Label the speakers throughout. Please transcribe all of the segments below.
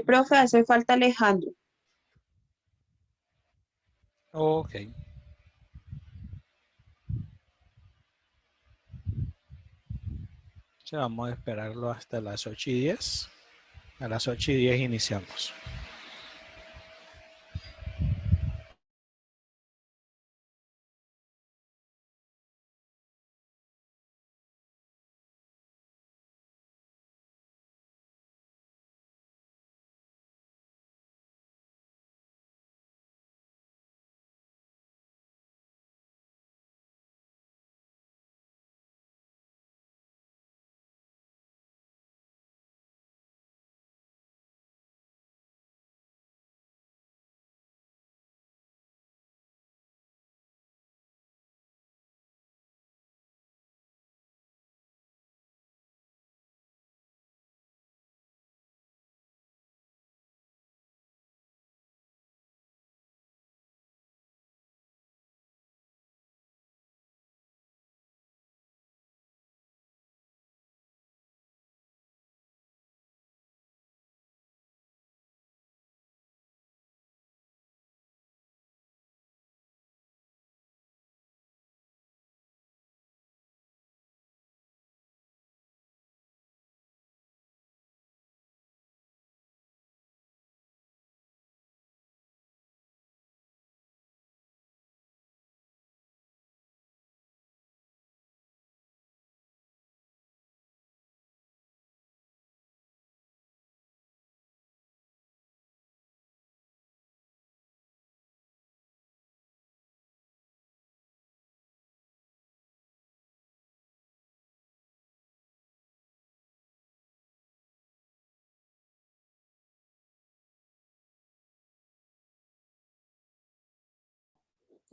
Speaker 1: Profe, hace falta Alejandro.
Speaker 2: Ok. Entonces vamos a esperarlo hasta las 8:10. A las 8:10 iniciamos.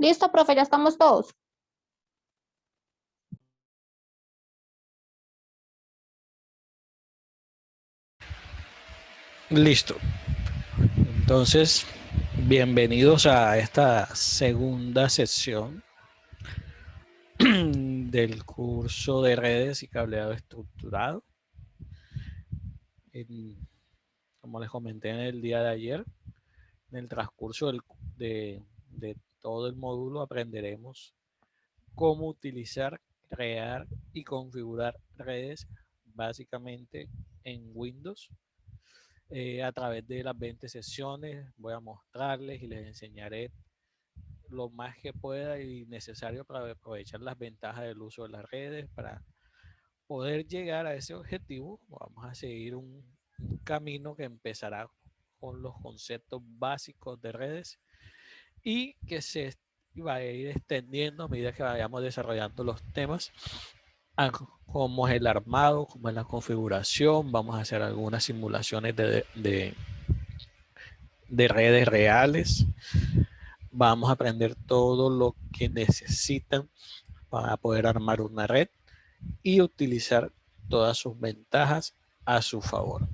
Speaker 3: Listo, profe, ya estamos todos.
Speaker 2: Listo. Entonces, bienvenidos a esta segunda sesión del curso de redes y cableado estructurado. Como les comenté en el día de ayer, en el transcurso de todo el módulo aprenderemos cómo utilizar, crear y configurar redes básicamente en Windows. A través de las 20 sesiones voy a mostrarles y les enseñaré lo más que pueda y necesario para aprovechar las ventajas del uso de las redes. Para poder llegar a ese objetivo, vamos a seguir un camino que empezará con los conceptos básicos de redes y que se va a ir extendiendo a medida que vayamos desarrollando los temas, a cómo es el armado, cómo es la configuración. Vamos a hacer algunas simulaciones de redes reales. Vamos a aprender todo lo que necesitan para poder armar una red y utilizar todas sus ventajas a su favor.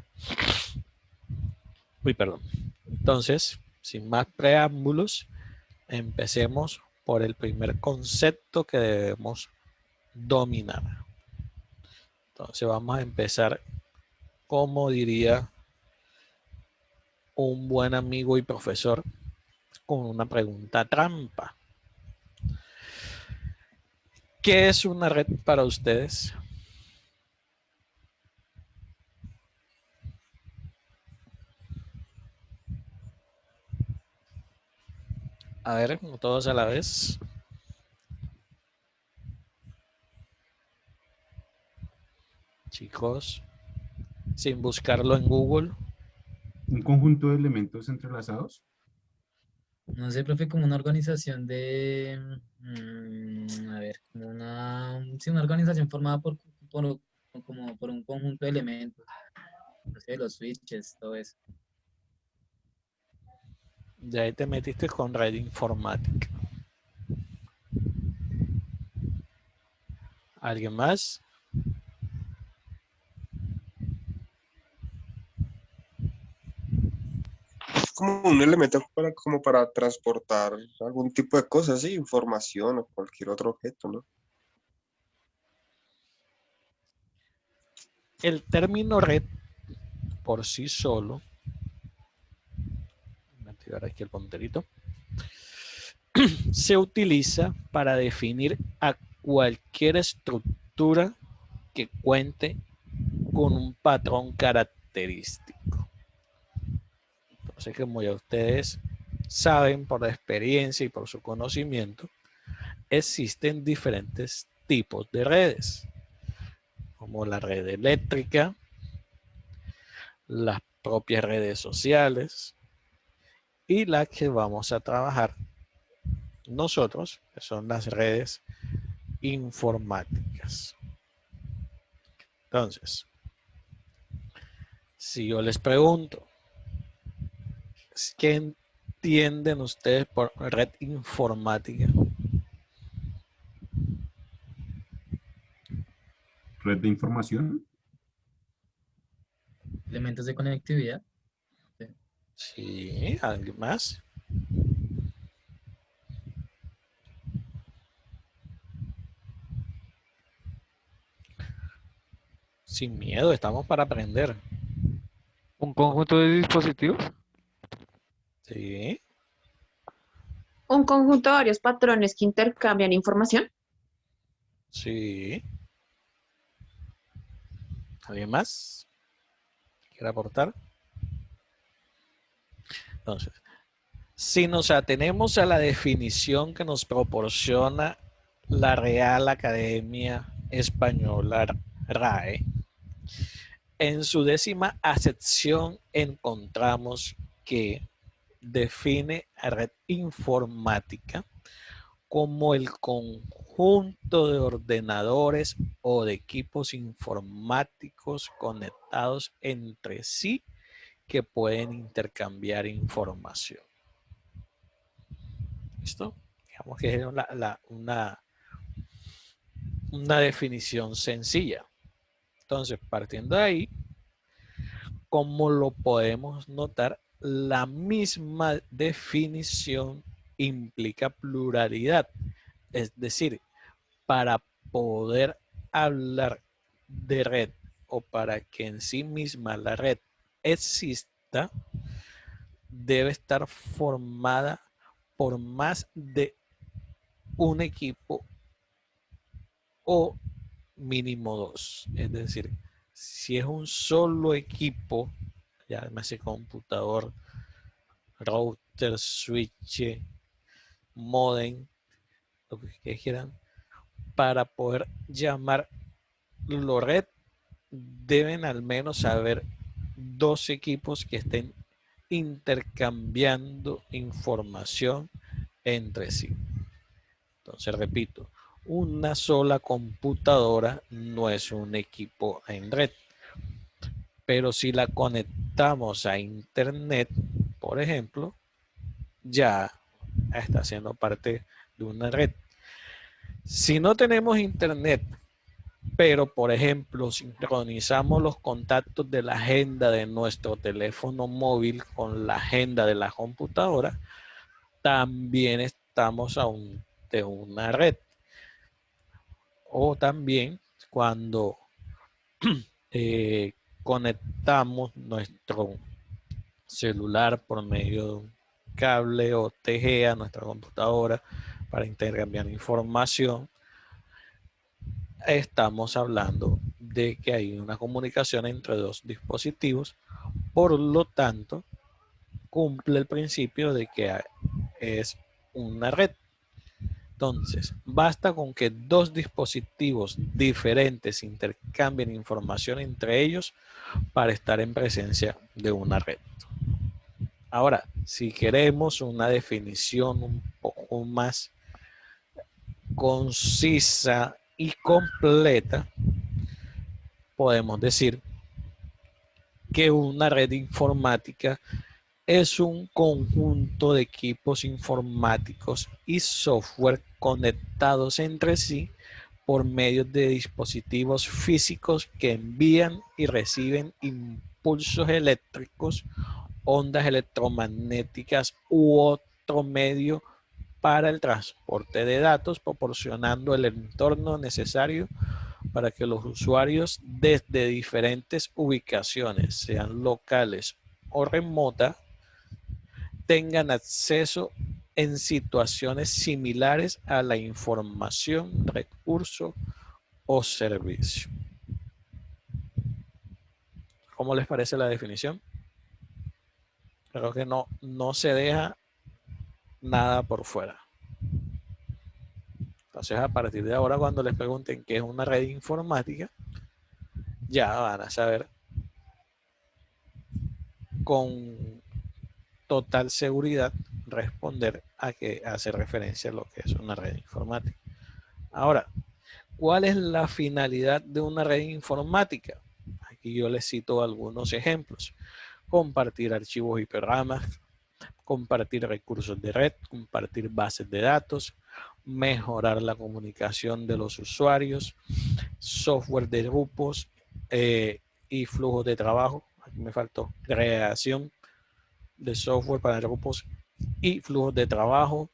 Speaker 2: Uy, perdón. Entonces, sin más preámbulos, empecemos por el primer concepto que debemos dominar. Entonces vamos a empezar, como diría un buen amigo y profesor, con una pregunta trampa. ¿Qué es una red para ustedes? A ver, todos a la vez. Chicos, sin buscarlo en Google.
Speaker 4: Un conjunto de elementos entrelazados.
Speaker 5: No sé, profe, como una organización de, a ver, como sí, una organización formada como por un conjunto de elementos, no sé, los switches, todo eso.
Speaker 2: De ahí te metiste con red informática. ¿Alguien más?
Speaker 6: Como un elemento como para transportar algún tipo de cosas, ¿sí? Información o cualquier otro objeto, ¿no?
Speaker 2: El término red por sí solo, voy a activar aquí el punterito, se utiliza para definir a cualquier estructura que cuente con un patrón característico. Entonces, como ya ustedes saben por la experiencia y por su conocimiento, existen diferentes tipos de redes, como la red eléctrica, las propias redes sociales y la que vamos a trabajar nosotros, que son las redes informáticas. Entonces, si yo les pregunto, ¿qué entienden ustedes por red informática?
Speaker 4: Red de información.
Speaker 5: Elementos de conectividad.
Speaker 2: Sí, ¿alguien más? Sin miedo, estamos para aprender.
Speaker 1: Un conjunto de dispositivos.
Speaker 2: Sí,
Speaker 3: Un conjunto de varios patrones que intercambian información.
Speaker 2: sí. ¿Alguien más quiere aportar? Entonces, si nos atenemos a la definición que nos proporciona la Real Academia Española RAE, en su 10ª acepción encontramos que define a red informática como el conjunto de ordenadores o de equipos informáticos conectados entre sí que pueden intercambiar información. ¿Listo? Digamos que es una definición sencilla. Entonces, partiendo de ahí, como lo podemos notar, la misma definición implica pluralidad. Es decir, para poder hablar de red o para que en sí misma la red exista, debe estar formada por más de un equipo o mínimo 2. Es decir, si es un solo equipo, ya me hace computador, router, switch, modem, lo que quieran, para poder llamarlo red, deben al menos haber 2 equipos que estén intercambiando información entre sí. Entonces, repito, una sola computadora no es un equipo en red, pero si la conectamos a internet, por ejemplo, ya está siendo parte de una red. Si no tenemos internet, pero por ejemplo sincronizamos los contactos de la agenda de nuestro teléfono móvil con la agenda de la computadora, también estamos aún de una red. O también cuando conectamos nuestro celular por medio de un cable o OTG a nuestra computadora para intercambiar información, estamos hablando de que hay una comunicación entre 2 dispositivos, por lo tanto cumple el principio de que es una red. Entonces, basta con que 2 dispositivos diferentes intercambien información entre ellos para estar en presencia de una red. Ahora, si queremos una definición un poco más concisa y completa, podemos decir que una red informática es un conjunto de equipos informáticos y software conectados entre sí por medio de dispositivos físicos que envían y reciben impulsos eléctricos, ondas electromagnéticas u otro medio para el transporte de datos, proporcionando el entorno necesario para que los usuarios desde diferentes ubicaciones, sean locales o remotas, tengan acceso en situaciones similares a la información, recurso o servicio. ¿Cómo les parece la definición? Creo que no se deja nada por fuera. Entonces, a partir de ahora, cuando les pregunten qué es una red informática, ya van a saber con total seguridad responder a que hace referencia a lo que es una red informática. Ahora, ¿cuál es la finalidad de una red informática? Aquí yo les cito algunos ejemplos. Compartir archivos y programas, compartir recursos de red, compartir bases de datos, mejorar la comunicación de los usuarios, software de grupos y flujos de trabajo. Aquí me faltó creación de software para grupos y flujos de trabajo,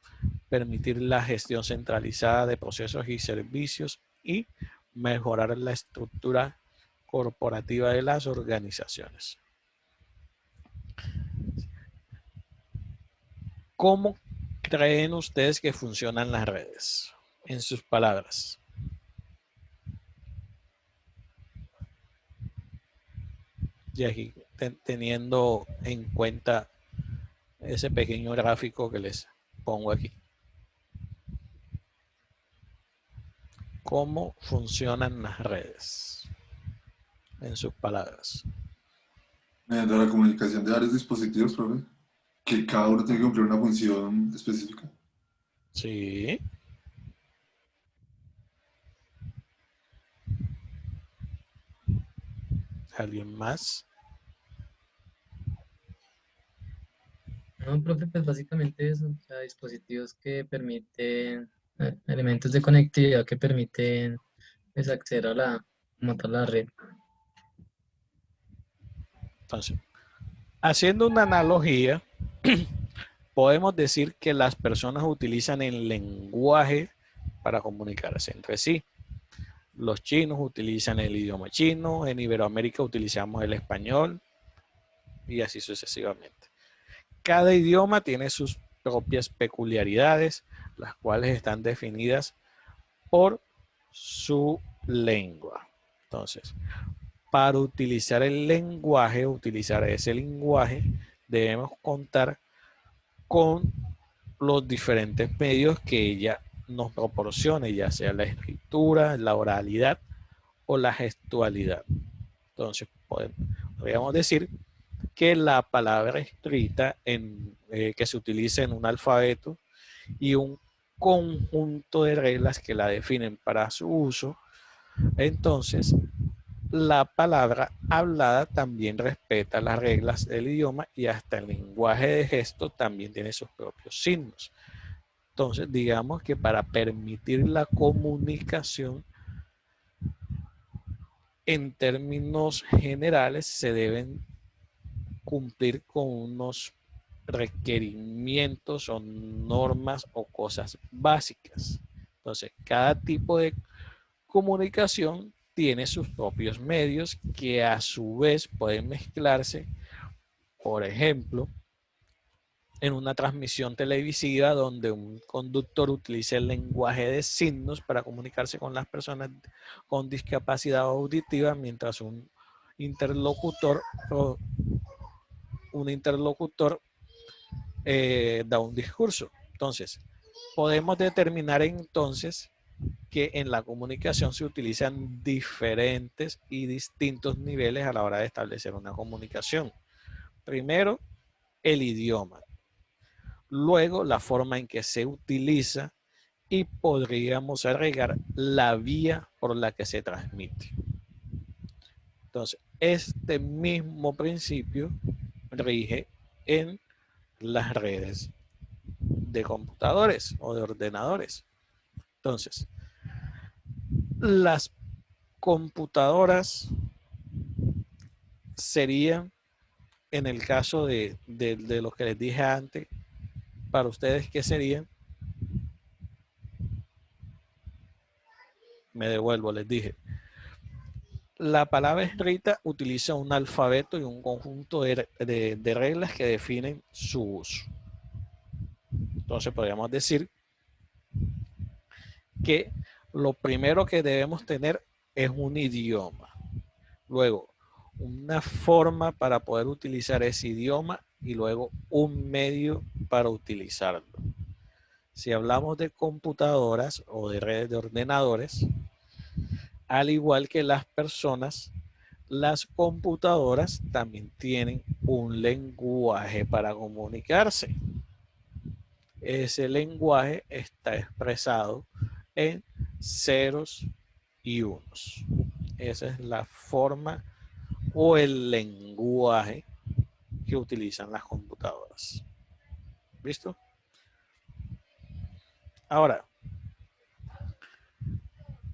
Speaker 2: permitir la gestión centralizada de procesos y servicios y mejorar la estructura corporativa de las organizaciones. ¿Cómo creen ustedes que funcionan las redes? En sus palabras. Y aquí teniendo en cuenta ese pequeño gráfico que les pongo aquí. ¿Cómo funcionan las redes? En sus palabras.
Speaker 7: Mediante la comunicación de varios dispositivos, profe, que cada uno tiene que cumplir una función específica.
Speaker 2: Sí. ¿Alguien más?
Speaker 5: No, profe, pues básicamente eso, o sea, dispositivos que permiten, elementos de conectividad que permiten pues, acceder a como tal, la red.
Speaker 2: Entonces, haciendo una analogía, podemos decir que las personas utilizan el lenguaje para comunicarse entre sí. Los chinos utilizan el idioma chino, en Iberoamérica utilizamos el español y así sucesivamente. Cada idioma tiene sus propias peculiaridades, las cuales están definidas por su lengua. Entonces, para utilizar el lenguaje, utilizar ese lenguaje, debemos contar con los diferentes medios que ella nos proporcione, ya sea la escritura, la oralidad o la gestualidad. Entonces, podríamos decir que la palabra escrita que se utiliza en un alfabeto y un conjunto de reglas que la definen para su uso, entonces la palabra hablada también respeta las reglas del idioma y hasta el lenguaje de gestos también tiene sus propios signos. Entonces, digamos que para permitir la comunicación, en términos generales, se deben cumplir con unos requerimientos o normas o cosas básicas. Entonces, cada tipo de comunicación tiene sus propios medios que a su vez pueden mezclarse, por ejemplo, en una transmisión televisiva donde un conductor utiliza el lenguaje de signos para comunicarse con las personas con discapacidad auditiva, mientras un interlocutor da un discurso. Entonces, podemos determinar entonces que en la comunicación se utilizan diferentes y distintos niveles a la hora de establecer una comunicación. Primero, el idioma. Luego, la forma en que se utiliza y podríamos agregar la vía por la que se transmite. Entonces, este mismo principio rige en las redes de computadores o de ordenadores. Entonces, las computadoras serían, en el caso de lo que les dije antes, para ustedes, ¿qué serían? Me devuelvo, les dije. La palabra escrita utiliza un alfabeto y un conjunto de reglas que definen su uso. Entonces podríamos decir que lo primero que debemos tener es un idioma. Luego, una forma para poder utilizar ese idioma y luego un medio para utilizarlo. Si hablamos de computadoras o de redes de ordenadores, al igual que las personas, las computadoras también tienen un lenguaje para comunicarse. Ese lenguaje está expresado en ceros y unos. Esa es la forma o el lenguaje que utilizan las computadoras. ¿Listo? Ahora,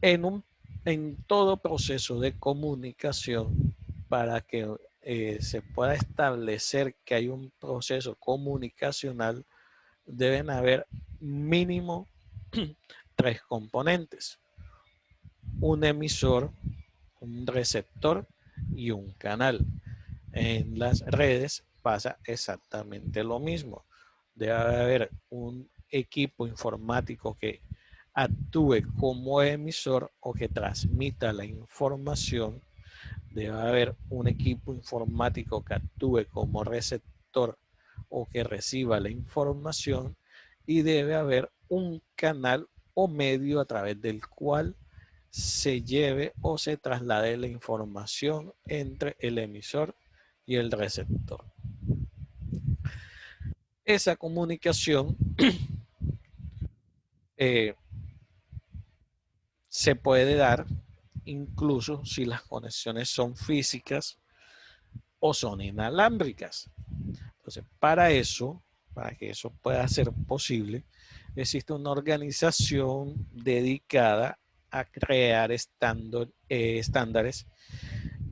Speaker 2: en todo proceso de comunicación, para que se pueda establecer que hay un proceso comunicacional, deben haber mínimo 3 componentes: un emisor, un receptor y un canal. En las redes pasa exactamente lo mismo. Debe haber un equipo informático que actúe como emisor o que transmita la información. Debe haber un equipo informático que actúe como receptor o que reciba la información, y debe haber un canal o medio a través del cual se lleve o se traslade la información entre el emisor y el receptor. Esa comunicación se puede dar incluso si las conexiones son físicas o son inalámbricas. Entonces, para que eso pueda ser posible, existe una organización dedicada a crear estándares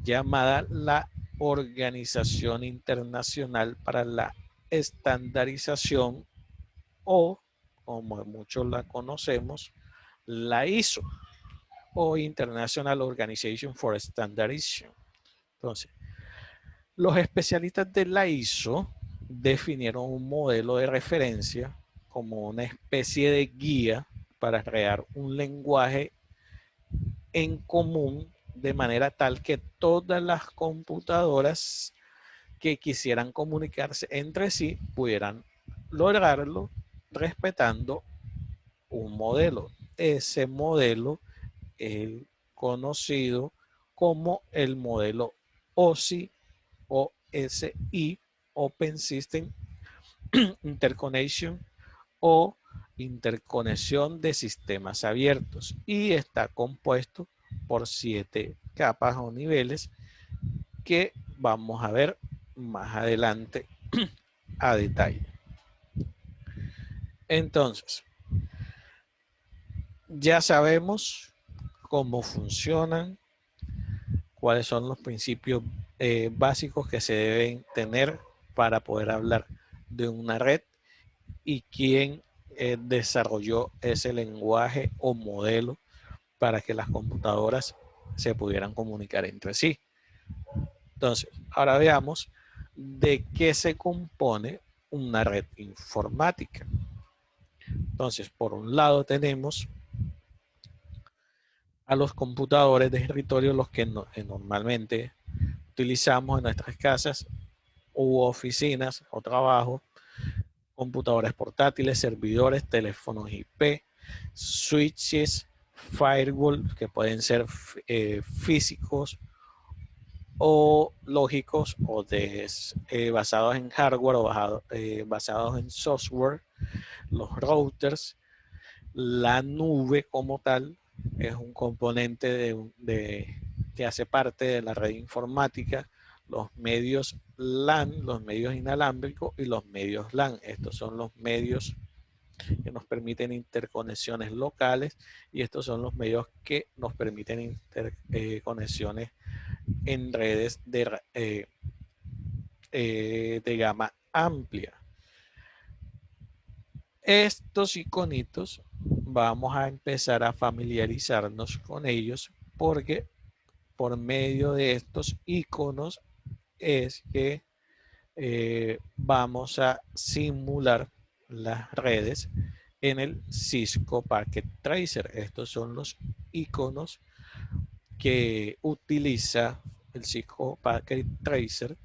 Speaker 2: llamada la Organización Internacional para la Estandarización, o como muchos la conocemos, la ISO, o International Organization for Standardization. Entonces, los especialistas de la ISO definieron un modelo de referencia como una especie de guía para crear un lenguaje en común, de manera tal que todas las computadoras que quisieran comunicarse entre sí pudieran lograrlo respetando un modelo. Ese modelo es conocido como el modelo OSI, Open System Interconnection, o interconexión de sistemas abiertos, y está compuesto por 7 capas o niveles que vamos a ver más adelante a detalle. Entonces, ya sabemos cómo funcionan, cuáles son los principios básicos que se deben tener para poder hablar de una red, y quién desarrolló ese lenguaje o modelo para que las computadoras se pudieran comunicar entre sí. Entonces, ahora veamos de qué se compone una red informática. Entonces, por un lado tenemos a los computadores de escritorio, los que normalmente utilizamos en nuestras casas u oficinas o trabajo: computadores portátiles, servidores, teléfonos IP, switches, firewall, que pueden ser físicos o lógicos, o basados en hardware o basados en software, los routers. La nube como tal es un componente que hace parte de la red informática. Los medios LAN, los medios inalámbricos, y los medios LAN. Estos son los medios que nos permiten interconexiones locales, y estos son los medios que nos permiten interconexiones en redes de gama amplia. Estos iconitos vamos a empezar a familiarizarnos con ellos, porque por medio de estos iconos es que vamos a simular las redes en el Cisco Packet Tracer. Estos son los iconos que utiliza el Cisco Packet Tracer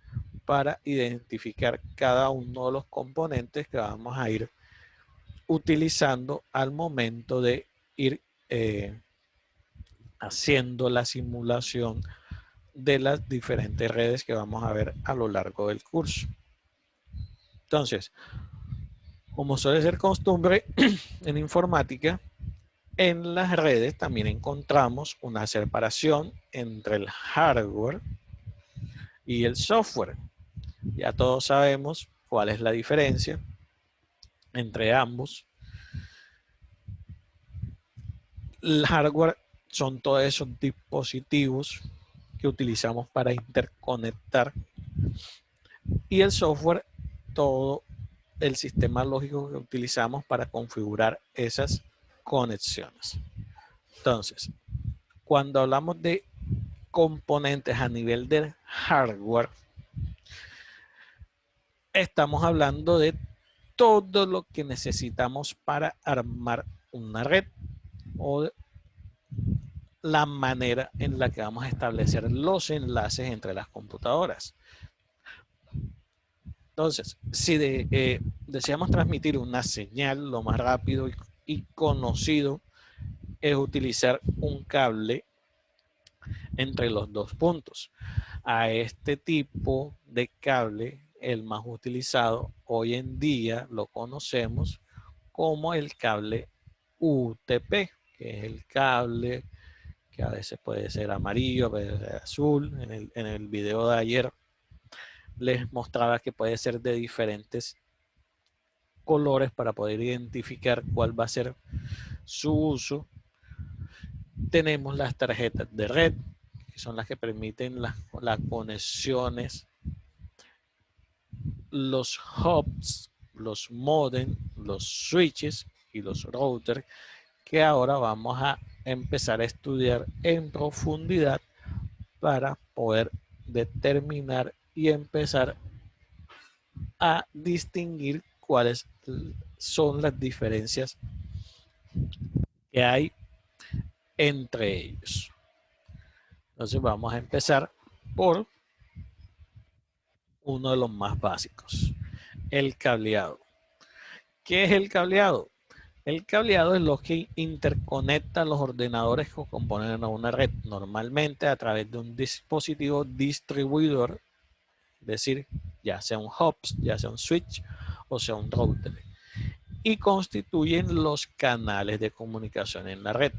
Speaker 2: para identificar cada uno de los componentes que vamos a ir utilizando al momento de ir haciendo la simulación de las diferentes redes que vamos a ver a lo largo del curso. Entonces, como suele ser costumbre en informática, en las redes también encontramos una separación entre el hardware y el software. Ya todos sabemos cuál es la diferencia entre ambos. El hardware son todos esos dispositivos que utilizamos para interconectar, y el software, todo el sistema lógico que utilizamos para configurar esas conexiones. Entonces, cuando hablamos de componentes a nivel del hardware, estamos hablando de todo lo que necesitamos para armar una red, o la manera en la que vamos a establecer los enlaces entre las computadoras. Entonces, si deseamos transmitir una señal, lo más rápido y conocido es utilizar un cable entre los dos puntos. A este tipo de cable, el más utilizado hoy en día, lo conocemos como el cable UTP, que es el cable que a veces puede ser amarillo, puede ser azul. En el video de ayer les mostraba que puede ser de diferentes colores para poder identificar cuál va a ser su uso. Tenemos las tarjetas de red, que son las que permiten las conexiones, los hubs, los modems, los switches y los routers, que ahora vamos a empezar a estudiar en profundidad para poder determinar y empezar a distinguir cuáles son las diferencias que hay entre ellos. Entonces vamos a empezar por uno de los más básicos, el cableado. ¿Qué es el cableado? El cableado es lo que interconecta los ordenadores que componen a una red, normalmente a través de un dispositivo distribuidor, es decir, ya sea un hub, ya sea un switch o sea un router, y constituyen los canales de comunicación en la red.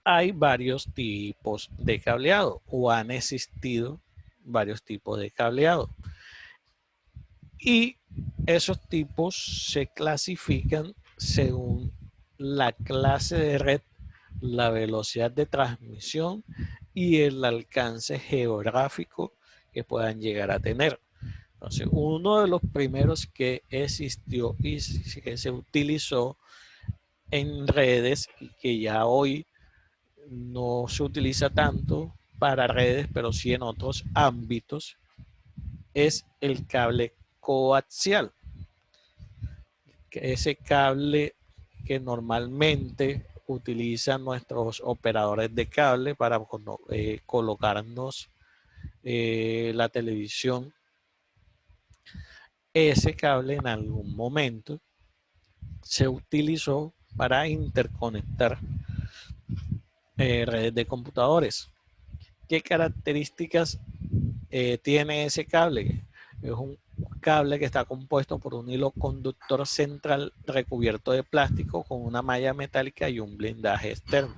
Speaker 2: Hay varios tipos de cableado, o han existido varios tipos de cableado, y esos tipos se clasifican según la clase de red, la velocidad de transmisión y el alcance geográfico que puedan llegar a tener. Entonces, uno de los primeros que existió y que se utilizó en redes, y que ya hoy no se utiliza tanto para redes, pero sí en otros ámbitos, es el cable coaxial. Ese cable que normalmente utilizan nuestros operadores de cable para colocarnos la televisión. Ese cable en algún momento se utilizó para interconectar redes de computadores. ¿Qué características tiene ese cable? Es un cable que está compuesto por un hilo conductor central recubierto de plástico con una malla metálica y un blindaje externo.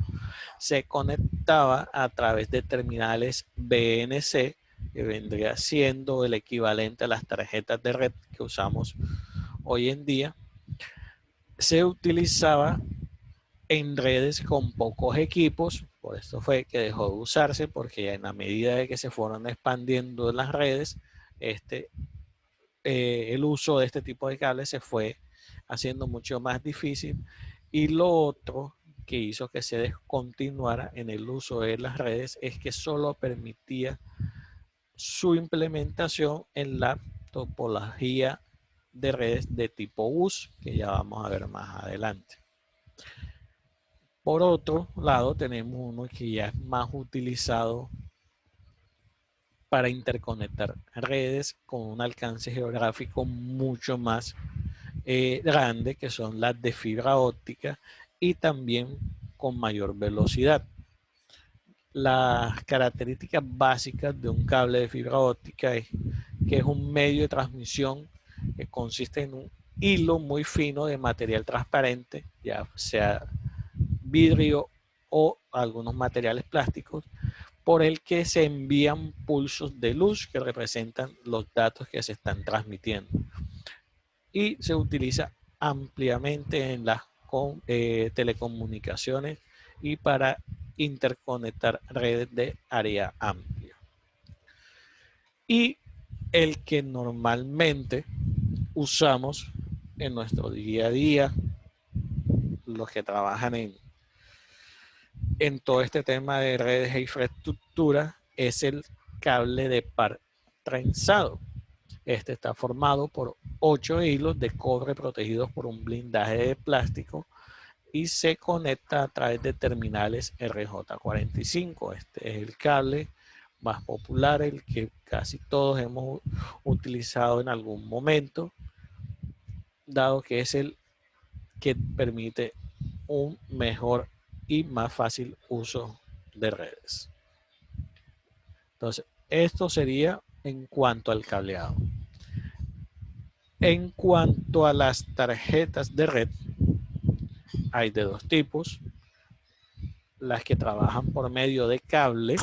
Speaker 2: Se conectaba a través de terminales BNC, que vendría siendo el equivalente a las tarjetas de red que usamos hoy en día. Se utilizaba en redes con pocos equipos, por esto fue que dejó de usarse, porque en la medida de que se fueron expandiendo las redes, el uso de este tipo de cables se fue haciendo mucho más difícil. Y lo otro que hizo que se descontinuara en el uso de las redes es que solo permitía su implementación en la topología de redes de tipo bus, que ya vamos a ver más adelante. Por otro lado, tenemos uno que ya es más utilizado para interconectar redes con un alcance geográfico mucho más grande, que son las de fibra óptica y también con mayor velocidad. Las características básicas de un cable de fibra óptica es que es un medio de transmisión que consiste en un hilo muy fino de material transparente, ya sea vidrio o algunos materiales plásticos, por el que se envían pulsos de luz que representan los datos que se están transmitiendo. Y se utiliza ampliamente en las telecomunicaciones y para interconectar redes de área amplia. Y el que normalmente usamos en nuestro día a día, los que trabajan en todo este tema de redes e infraestructura, es el cable de par trenzado. Este está formado por 8 hilos de cobre protegidos por un blindaje de plástico y se conecta a través de terminales RJ45. Este es el cable más popular, el que casi todos hemos utilizado en algún momento, dado que es el que permite un mejor y más fácil uso de redes. Entonces, esto sería en cuanto al cableado. En cuanto a las tarjetas de red, hay de dos tipos: las que trabajan por medio de cable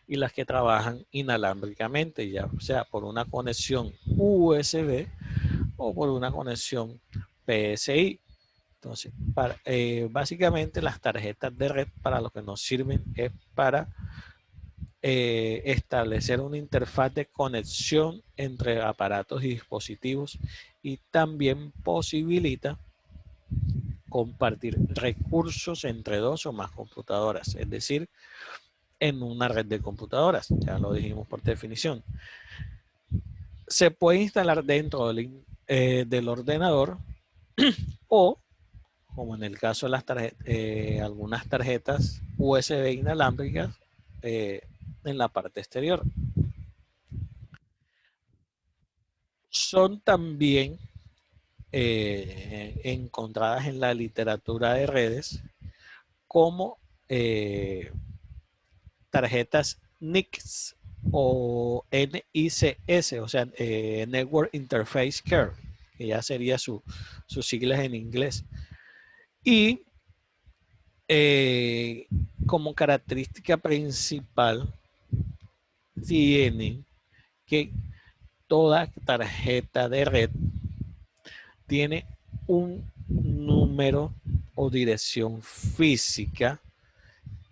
Speaker 2: y las que trabajan inalámbricamente, ya sea por una conexión USB o por una conexión PSI. Entonces, básicamente las tarjetas de red para lo que nos sirven es para establecer una interfaz de conexión entre aparatos y dispositivos, y también posibilita compartir recursos entre dos o más computadoras, es decir, en una red de computadoras, ya lo dijimos por definición. Se puede instalar dentro del ordenador o, como en el caso de las algunas tarjetas USB inalámbricas, en la parte exterior. Son también encontradas en la literatura de redes como tarjetas NICs o NICS, o sea, Network Interface Card, que ya sería sus siglas en inglés. Y como característica principal tiene que toda tarjeta de red tiene un número o dirección física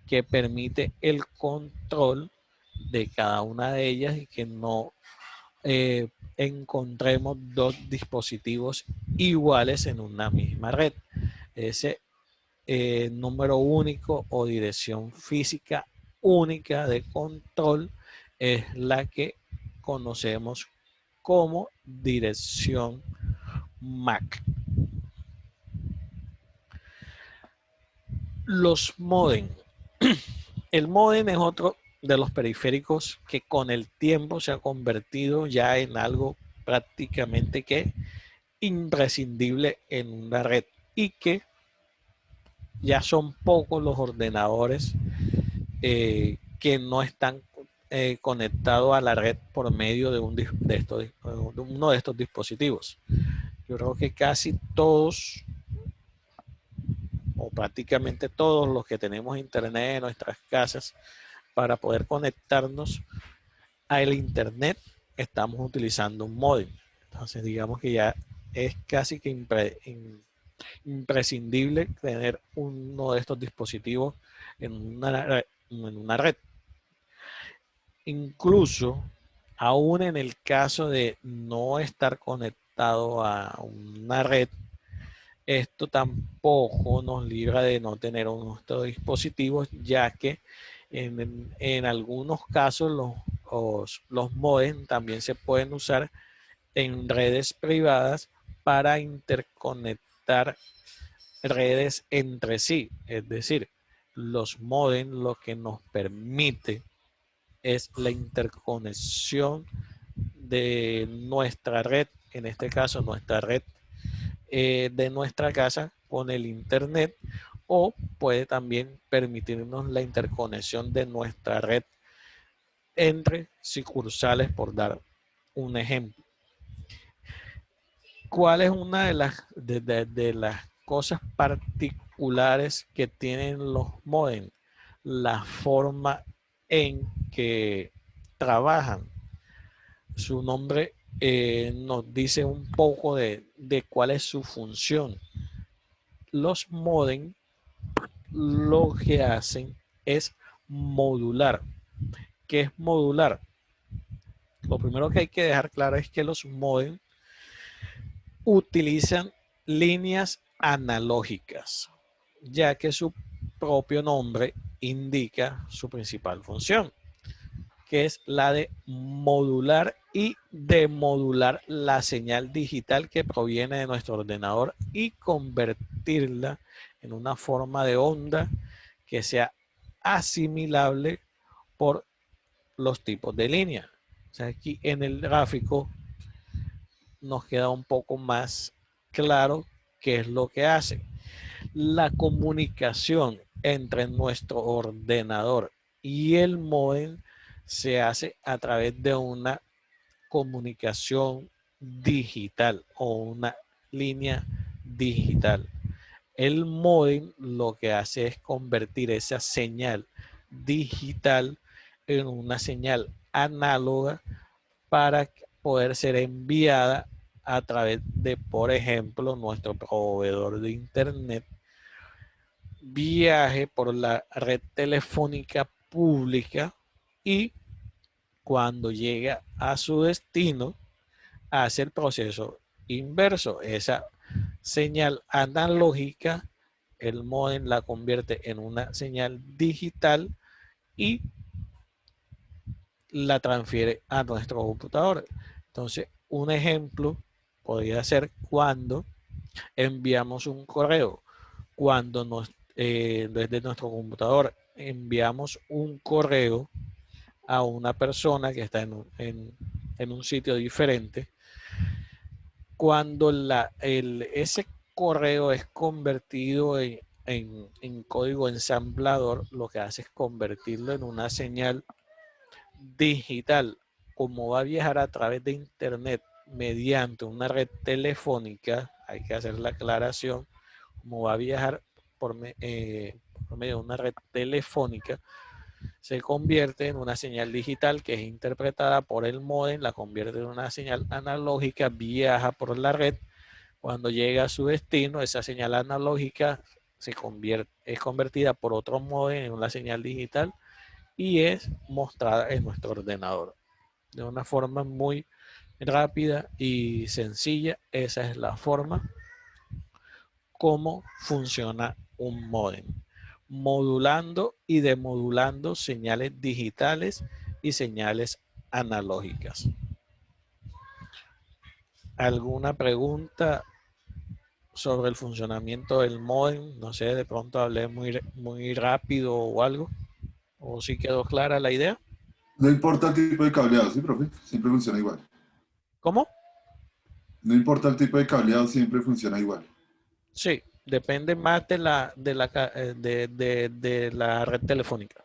Speaker 2: que permite el control de cada una de ellas y que no encontremos dos dispositivos iguales en una misma red. Ese número único o dirección física única de control es la que conocemos como dirección MAC. Los modem. El modem es otro de los periféricos que con el tiempo se ha convertido ya en algo prácticamente que imprescindible en una red, y que ya son pocos los ordenadores que no están conectados a la red por medio de uno de estos dispositivos. Yo creo que casi todos o prácticamente todos los que tenemos internet en nuestras casas, para poder conectarnos al internet, estamos utilizando un módem. Entonces, digamos que ya es casi que imprescindible tener uno de estos dispositivos en una red. Incluso, aún en el caso de no estar conectado a una red, esto tampoco nos libra de no tener nuestros dispositivos, ya que en algunos casos los modems también se pueden usar en redes privadas para interconectar redes entre sí. Es decir, los modems lo que nos permite es la interconexión de nuestra red, en este caso nuestra red de nuestra casa con el internet, o puede también permitirnos la interconexión de nuestra red entre sucursales, por dar un ejemplo. ¿Cuál es una de las cosas particulares que tienen los modems? La forma en que trabajan. Su nombre nos dice un poco de cuál es su función. Los modems lo que hacen es modular. ¿Qué es modular? Lo primero que hay que dejar claro es que los modems utilizan líneas analógicas, ya que su propio nombre indica su principal función, que es la de modular y demodular la señal digital que proviene de nuestro ordenador y convertirla en una forma de onda que sea asimilable por los tipos de línea. O sea, aquí en el gráfico nos queda un poco más claro qué es lo que hace. La comunicación entre nuestro ordenador y el módem se hace a través de una comunicación digital o una línea digital. El módem lo que hace es convertir esa señal digital en una señal análoga para poder ser enviada a través de, por ejemplo, nuestro proveedor de internet, viaje por la red telefónica pública y cuando llega a su destino hace el proceso inverso. Esa señal analógica, el módem la convierte en una señal digital y la transfiere a nuestro computador. Entonces, un ejemplo podría ser cuando enviamos un correo. Cuando desde nuestro computador enviamos un correo a una persona que está en un sitio diferente, cuando ese correo es convertido en código ensamblador, lo que hace es convertirlo en una señal digital. Como va a viajar a través de internet mediante una red telefónica, hay que hacer la aclaración, como va a viajar por medio de una red telefónica, se convierte en una señal digital que es interpretada por el módem, la convierte en una señal analógica, viaja por la red. Cuando llega a su destino, esa señal analógica es convertida por otro módem en una señal digital y es mostrada en nuestro ordenador. De una forma muy rápida y sencilla, esa es la forma como funciona un módem, modulando y demodulando señales digitales y señales analógicas. ¿Alguna pregunta sobre el funcionamiento del módem? No sé, de pronto hablé muy rápido o algo. ¿O sí quedó clara la idea?
Speaker 7: No importa el tipo de cableado, ¿sí, profe? Siempre funciona igual.
Speaker 2: ¿Cómo?
Speaker 7: No importa el tipo de cableado, siempre funciona igual.
Speaker 2: Sí, depende más de la red telefónica.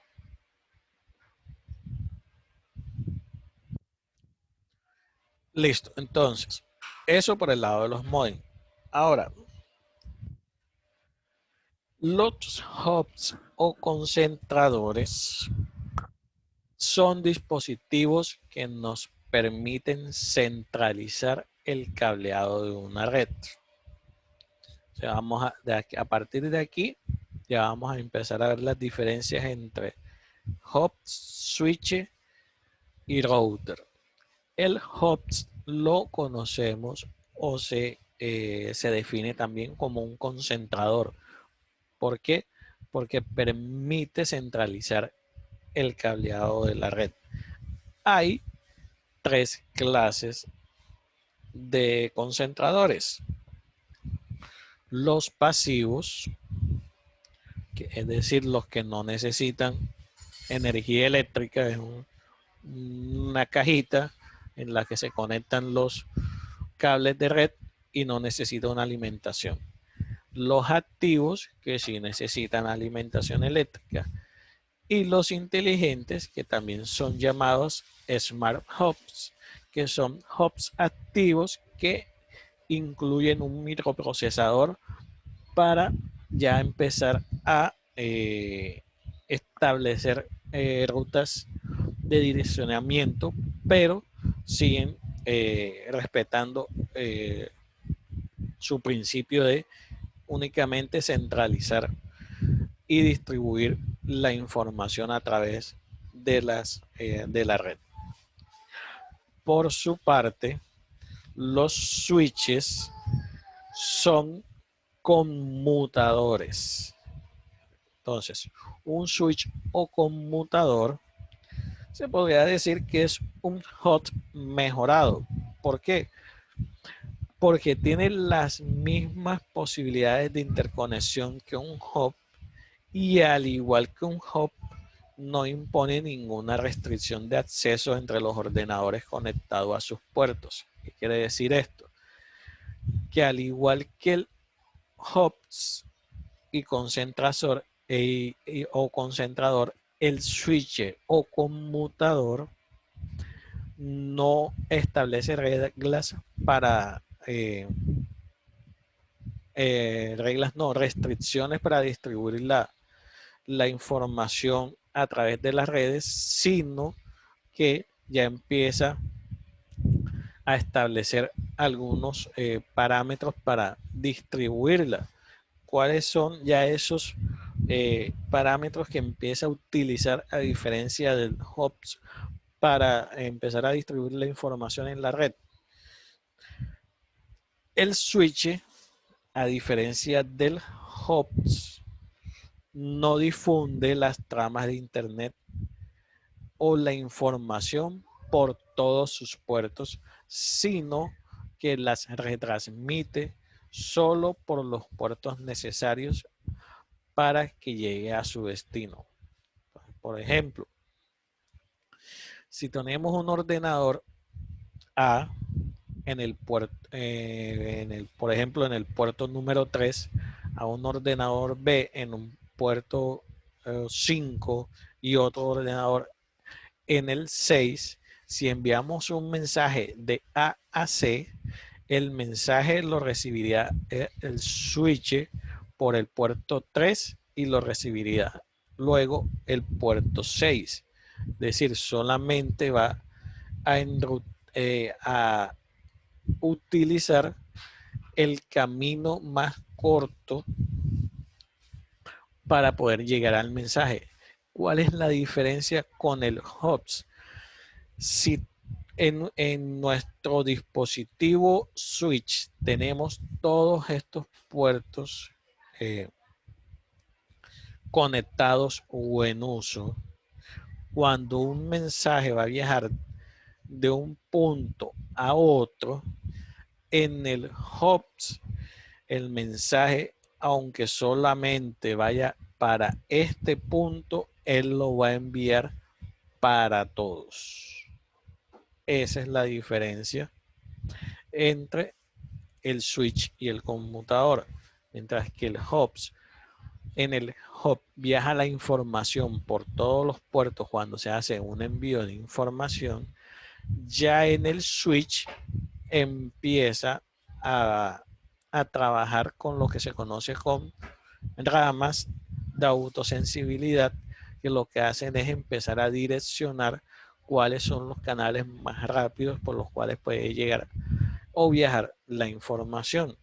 Speaker 2: Listo, entonces, eso por el lado de los modems. Ahora, los hubs o concentradores son dispositivos que nos permiten centralizar el cableado de una red. O sea, a partir de aquí ya vamos a empezar a ver las diferencias entre hub, switch y router. El hub lo conocemos o se se define también como un concentrador. ¿Por qué? Porque permite centralizar el cableado de la red. Hay 3 clases de concentradores. Los pasivos, es decir, los que no necesitan energía eléctrica, es una cajita en la que se conectan los cables de red y no necesita una alimentación. Los activos, que sí necesitan alimentación eléctrica, y los inteligentes, que también son llamados Smart Hubs, que son hubs activos que incluyen un microprocesador para ya empezar a establecer rutas de direccionamiento, pero siguen respetando su principio de únicamente centralizar y distribuir la información a través de la red. Por su parte, los switches son conmutadores. Entonces, un switch o conmutador se podría decir que es un hot mejorado. ¿Por qué? Porque tiene las mismas posibilidades de interconexión que un hub, y al igual que un hub, no impone ninguna restricción de acceso entre los ordenadores conectados a sus puertos. ¿Qué quiere decir esto? Que al igual que el hubs y concentrador, el switch o conmutador no establece reglas para restricciones para distribuir la información a través de las redes, sino que ya empieza a establecer algunos parámetros para distribuirla. ¿Cuáles son ya esos parámetros que empieza a utilizar a diferencia del hubs para empezar a distribuir la información en la red? El switch, a diferencia del hubs, no difunde las tramas de internet o la información por todos sus puertos, sino que las retransmite solo por los puertos necesarios para que llegue a su destino. Por ejemplo, si tenemos un ordenador A en el puerto, por ejemplo, en el puerto número 3, a un ordenador B en un puerto 5 y otro ordenador en el 6, si enviamos un mensaje de A a C, el mensaje lo recibiría el switch por el puerto 3 y lo recibiría luego el puerto 6. Es decir, solamente va a utilizar el camino más corto para poder llegar al mensaje. ¿Cuál es la diferencia con el hubs? Si en nuestro dispositivo switch tenemos todos estos puertos conectados o en uso, cuando un mensaje va a viajar de un punto a otro, en el hubs, el mensaje, aunque solamente vaya para este punto, él lo va a enviar para todos. Esa es la diferencia entre el switch y el conmutador. Mientras que el hubs, en el hub viaja la información por todos los puertos cuando se hace un envío de información, ya en el switch empieza a trabajar con lo que se conoce como ramas de autosensibilidad, que lo que hacen es empezar a direccionar cuáles son los canales más rápidos por los cuales puede llegar o viajar la información.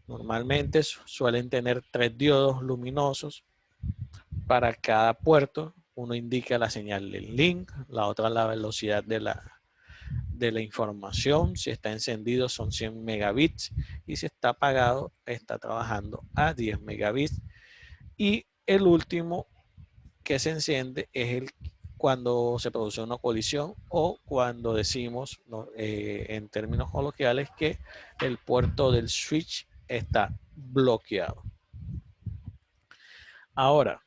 Speaker 2: Normalmente suelen tener 3 diodos luminosos para cada puerto. Uno indica la señal del link, la otra la velocidad de de la información. Si está encendido son 100 megabits y si está apagado está trabajando a 10 megabits. Y el último que se enciende es cuando se produce una colisión o cuando decimos en términos coloquiales que el puerto del switch está bloqueado. Ahora,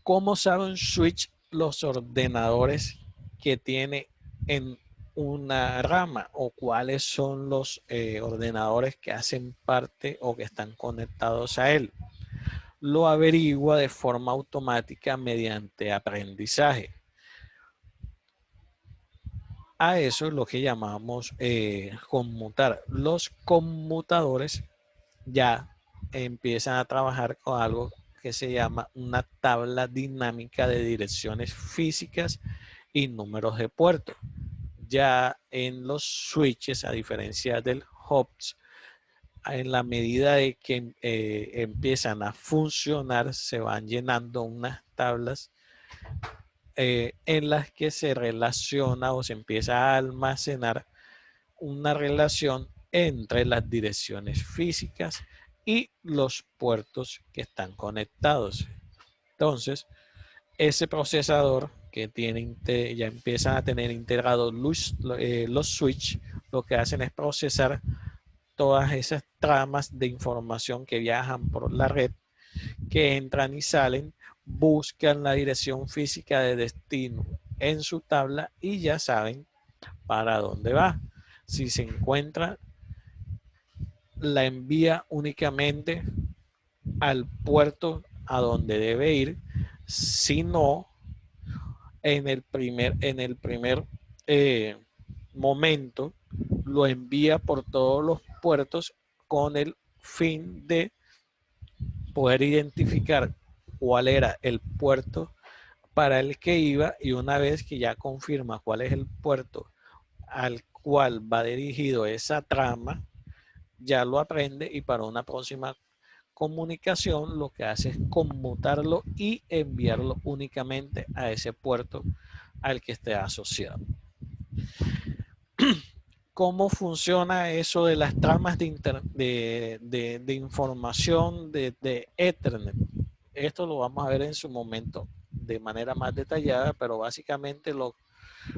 Speaker 2: ¿cómo sabe un switch los ordenadores que tiene en una rama o cuáles son los ordenadores que hacen parte o que están conectados a él? Lo averigua de forma automática mediante aprendizaje. A eso es lo que llamamos conmutar. Los conmutadores ya empiezan a trabajar con algo que se llama una tabla dinámica de direcciones físicas y números de puertos. Ya en los switches, a diferencia del hops, en la medida de que empiezan a funcionar, se van llenando unas tablas en las que se relaciona o se empieza a almacenar una relación entre las direcciones físicas y los puertos que están conectados. Entonces, ese procesador que tiene, ya empiezan a tener integrados los switch, lo que hacen es procesar todas esas tramas de información que viajan por la red, que entran y salen, buscan la dirección física de destino en su tabla y ya saben para dónde va. Si se encuentra, la envía únicamente al puerto a donde debe ir. Si no, en el primer momento, lo envía por todos los puertos con el fin de poder identificar cuál era el puerto para el que iba, y una vez que ya confirma cuál es el puerto al cual va dirigido esa trama, ya lo aprende y para una próxima comunicación lo que hace es conmutarlo y enviarlo únicamente a ese puerto al que esté asociado. ¿Cómo funciona eso de las tramas de información de Ethernet? Esto lo vamos a ver en su momento de manera más detallada, pero básicamente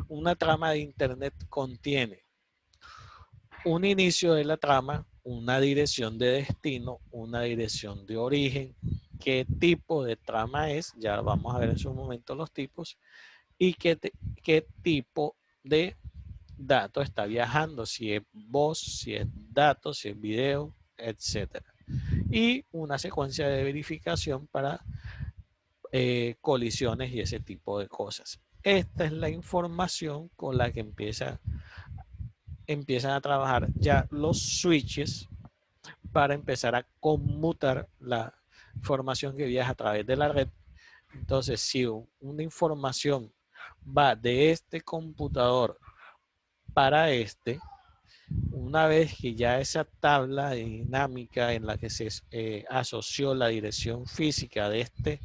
Speaker 2: una trama de Internet contiene un inicio de la trama, una dirección de destino, una dirección de origen, qué tipo de trama es, ya vamos a ver en su momento los tipos, y qué tipo de dato está viajando, si es voz, si es datos, si es video, etc. Y una secuencia de verificación para colisiones y ese tipo de cosas. Esta es la información con la que empiezan a trabajar ya los switches para empezar a conmutar la información que viaja a través de la red. Entonces, si una información va de este computador para este, una vez que ya esa tabla dinámica en la que se asoció la dirección física de este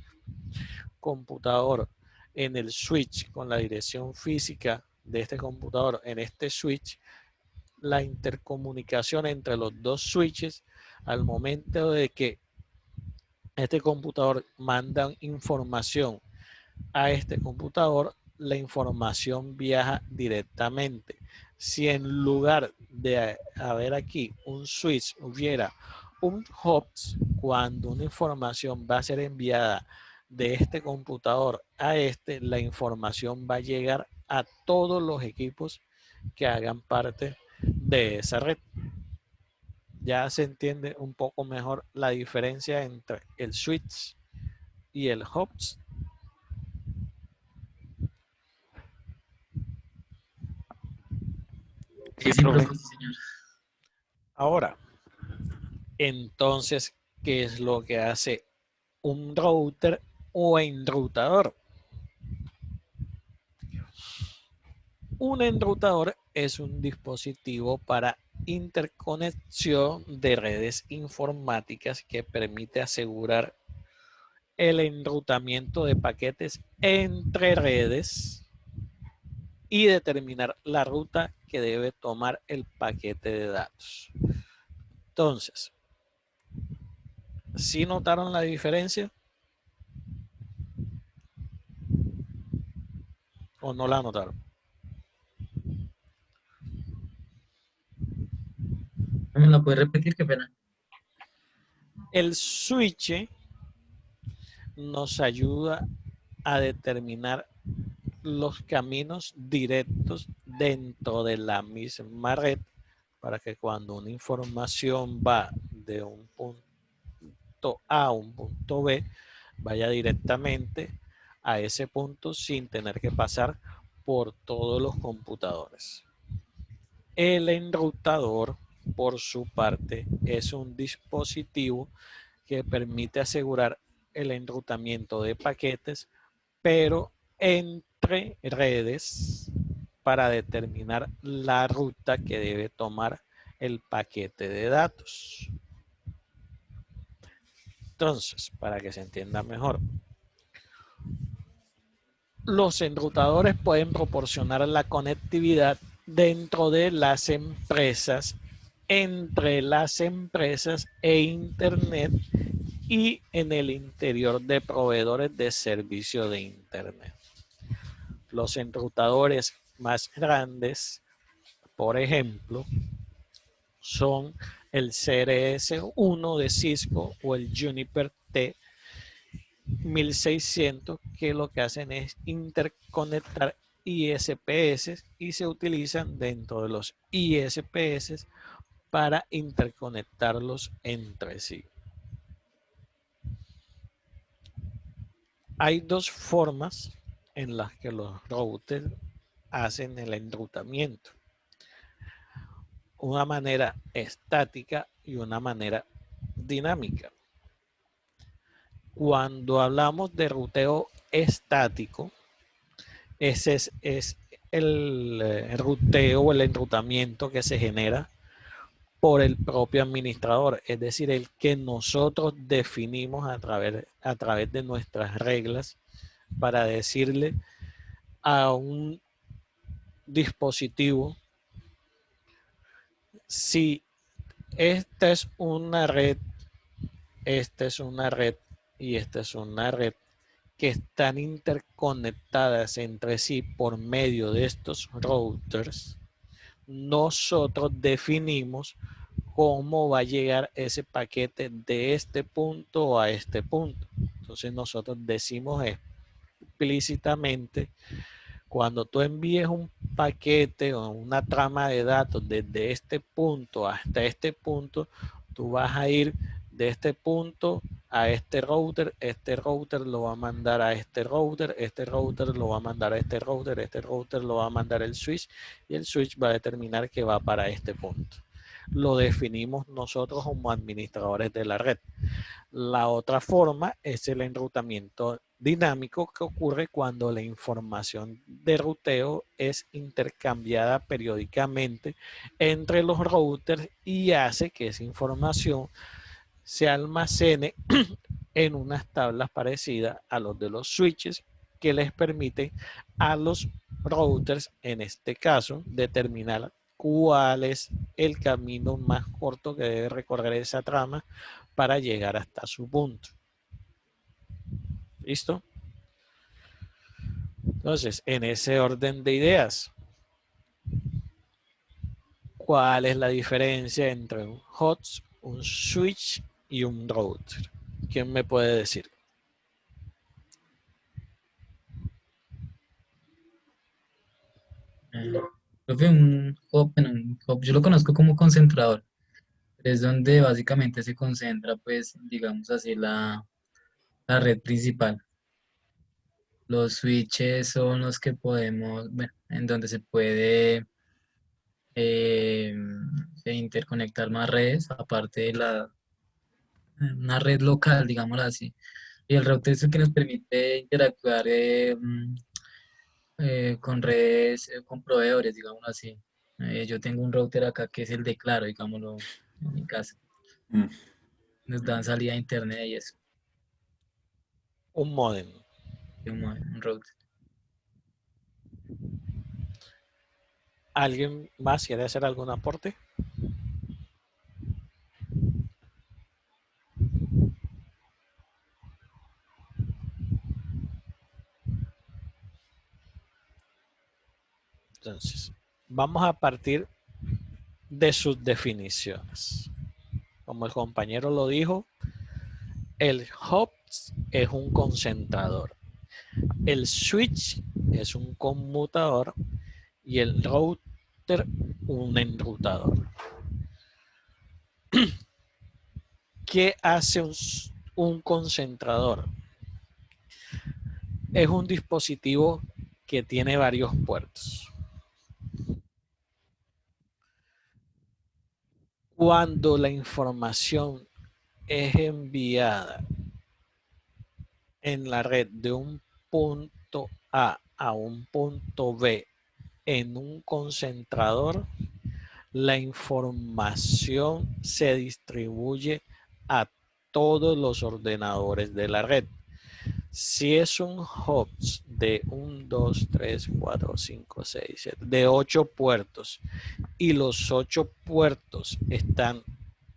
Speaker 2: computador en el switch con la dirección física de este computador en este switch, la intercomunicación entre los dos switches al momento de que este computador manda información a este computador, la información viaja directamente. Si en lugar de haber aquí un switch hubiera un hops, cuando una información va a ser enviada de este computador a este, la información va a llegar a todos los equipos que hagan parte de esa red. Ya se entiende un poco mejor la diferencia entre el switch y el hops.
Speaker 5: Sí,
Speaker 1: Sí, profe.
Speaker 5: profe, sí, señor.
Speaker 2: Ahora, entonces, ¿qué es lo que hace un router o enrutador? Un enrutador es un dispositivo para interconexión de redes informáticas que permite asegurar el enrutamiento de paquetes entre redes y determinar la ruta que debe tomar el paquete de datos. Entonces, ¿sí notaron la diferencia o no la notaron?
Speaker 5: ¿Me la puedes repetir? Qué pena.
Speaker 2: El switch nos ayuda a determinar los caminos directos dentro de la misma red para que cuando una información va de un punto A a un punto B, vaya directamente a ese punto sin tener que pasar por todos los computadores. El enrutador, por su parte, es un dispositivo que permite asegurar el enrutamiento de paquetes, pero entre redes para determinar la ruta que debe tomar el paquete de datos. Entonces, para que se entienda mejor, los enrutadores pueden proporcionar la conectividad dentro de las empresas, entre las empresas e Internet y en el interior de proveedores de servicio de Internet. Los enrutadores más grandes, por ejemplo, son el CRS-1 de Cisco o el Juniper T1600, que lo que hacen es interconectar ISPs y se utilizan dentro de los ISPs para interconectarlos entre sí. Hay dos formas en las que los routers hacen el enrutamiento. Una manera estática y una manera dinámica. Cuando hablamos de ruteo estático, ese es el ruteo o el enrutamiento que se genera por el propio administrador, es decir, el que nosotros definimos a través de nuestras reglas para decirle a un dispositivo si esta es una red, esta es una red y esta es una red que están interconectadas entre sí por medio de estos routers, nosotros definimos cómo va a llegar ese paquete de este punto a este punto. Entonces nosotros decimos explícitamente, cuando tú envíes un paquete o una trama de datos desde este punto hasta este punto, tú vas a ir de este punto a este router lo va a mandar a este router lo va a mandar a este router lo va a mandar el switch y el switch va a determinar que va para este punto. Lo definimos nosotros como administradores de la red. La otra forma es el enrutamiento dinámico que ocurre cuando la información de ruteo es intercambiada periódicamente entre los routers y hace que esa información se almacene en unas tablas parecidas a los de los switches que les permite a los routers, en este caso, determinar cuál es el camino más corto que debe recorrer esa trama para llegar hasta su punto. ¿Listo? Entonces, en ese orden de ideas, ¿cuál es la diferencia entre un host, un switch y un router? ¿Quién me puede decir?
Speaker 5: Profe, un hub, yo lo conozco como concentrador. Es donde básicamente se concentra, pues, digamos así, la red principal. Los switches son los que podemos, bueno, en donde se puede eh, interconectar más redes, aparte de una red local, digámoslo así. Y el router es el que nos permite interactuar con redes, con proveedores, digámoslo así. Yo tengo un router acá que es el de Claro, digámoslo, en mi casa.
Speaker 7: Mm.
Speaker 5: Nos dan salida a internet y eso,
Speaker 2: Un módem.
Speaker 5: un router.
Speaker 2: ¿Alguien más quiere hacer algún aporte? Entonces, vamos a partir de sus definiciones. Como el compañero lo dijo, el host es un concentrador, el switch es un conmutador y el router un enrutador. ¿Qué hace un concentrador? Es un dispositivo que tiene varios puertos. Cuando la información es enviada en la red de un punto A un punto B en un concentrador, la información se distribuye a todos los ordenadores de la red. Si es un host de 1, 2, 3, 4, 5, 6, 7, de 8 puertos y los 8 puertos están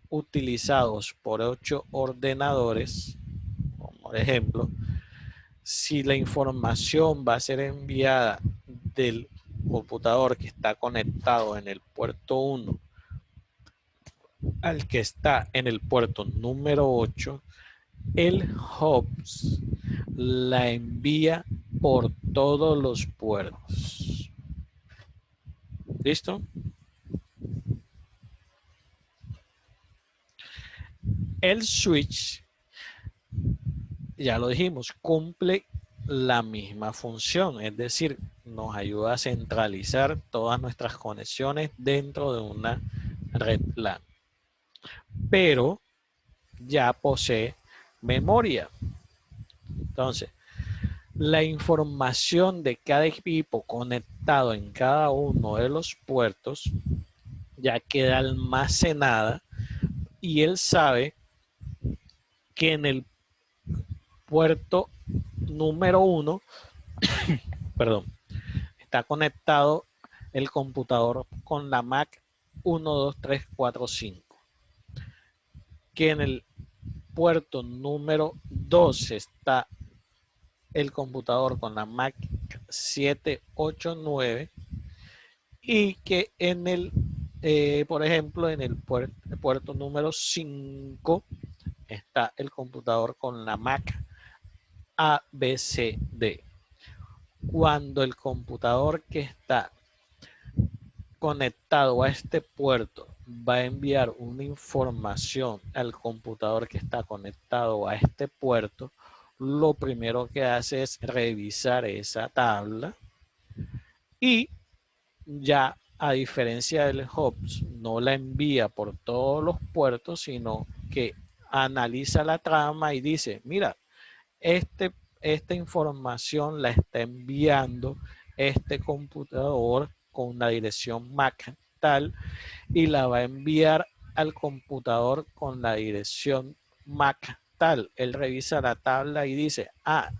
Speaker 2: utilizados por 8 ordenadores, como por ejemplo, si la información va a ser enviada del computador que está conectado en el puerto 1 al que está en el puerto número 8, el host la envía por todos los puertos. ¿Listo? El switch, ya lo dijimos, cumple la misma función, es decir, nos ayuda a centralizar todas nuestras conexiones dentro de una red LAN, pero ya posee memoria. Entonces, la información de cada equipo conectado en cada uno de los puertos ya queda almacenada y él sabe que en el puerto número 1, perdón, está conectado el computador con la Mac 1, 2, 3, 4, 5. Que en el puerto número 2 está el computador con la Mac 7, 8, 9 y que en el, por ejemplo, en el puerto número 5 está el computador con la Mac ABCD. Cuando el computador que está conectado a este puerto va a enviar una información al computador que está conectado a este puerto, lo primero que hace es revisar esa tabla y ya, a diferencia del host, no la envía por todos los puertos, sino que analiza la trama y dice, mira, esta información la está enviando este computador con una dirección MAC tal y la va a enviar al computador con la dirección MAC tal. Él revisa la tabla y dice,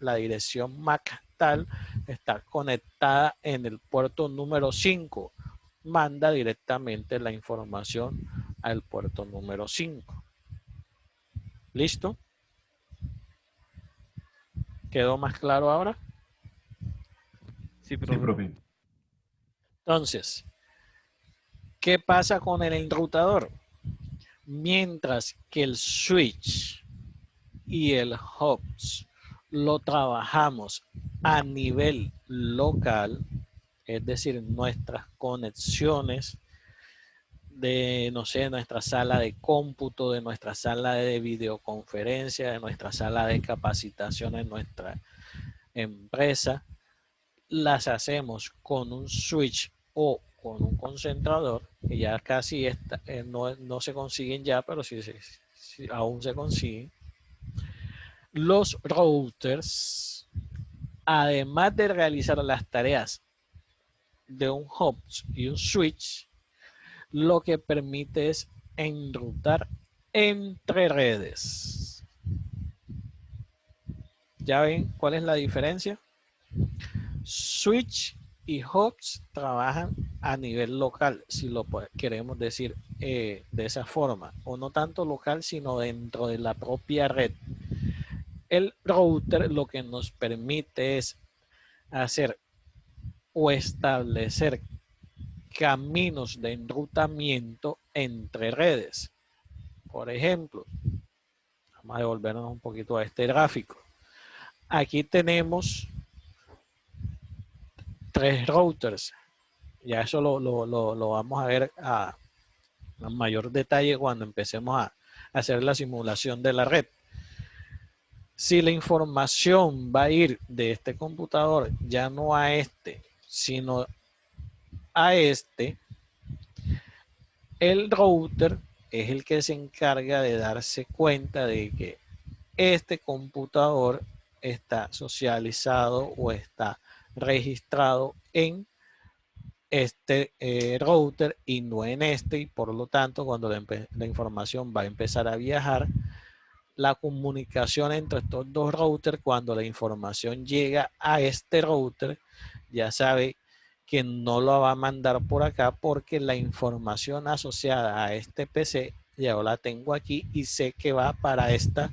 Speaker 2: la dirección MAC tal está conectada en el puerto número 5. Manda directamente la información al puerto número 5. ¿Listo? ¿Quedó más claro ahora?
Speaker 1: Sí,
Speaker 4: Sí,
Speaker 1: profe.
Speaker 4: profe.
Speaker 2: Entonces, ¿qué pasa con el enrutador? Mientras que el switch y el host lo trabajamos a nivel local, es decir, nuestras conexiones de, no sé, nuestra sala de cómputo, de nuestra sala de videoconferencia, de nuestra sala de capacitación en nuestra empresa, las hacemos con un switch o con un concentrador, que ya casi está, no se consiguen ya, pero sí, aún se consiguen. Los routers, además de realizar las tareas de un host y un switch, lo que permite es enrutar entre redes. ¿Ya ven cuál es la diferencia? Switch y hubs trabajan a nivel local, si lo queremos decir de esa forma, o no tanto local, sino dentro de la propia red. El router lo que nos permite es hacer o establecer caminos de enrutamiento entre redes. Por ejemplo, vamos a devolvernos un poquito a este gráfico. Aquí tenemos 3 routers. Ya eso lo vamos a ver a mayor detalle cuando empecemos a hacer la simulación de la red. Si la información va a ir de este computador ya no a este, sino a este, el router es el que se encarga de darse cuenta de que este computador está socializado o está registrado en este router y no en este, y por lo tanto cuando la información va a empezar a viajar, la comunicación entre estos dos routers, cuando la información llega a este router, ya sabe que no lo va a mandar por acá porque la información asociada a este PC ya la tengo aquí y sé que va para esta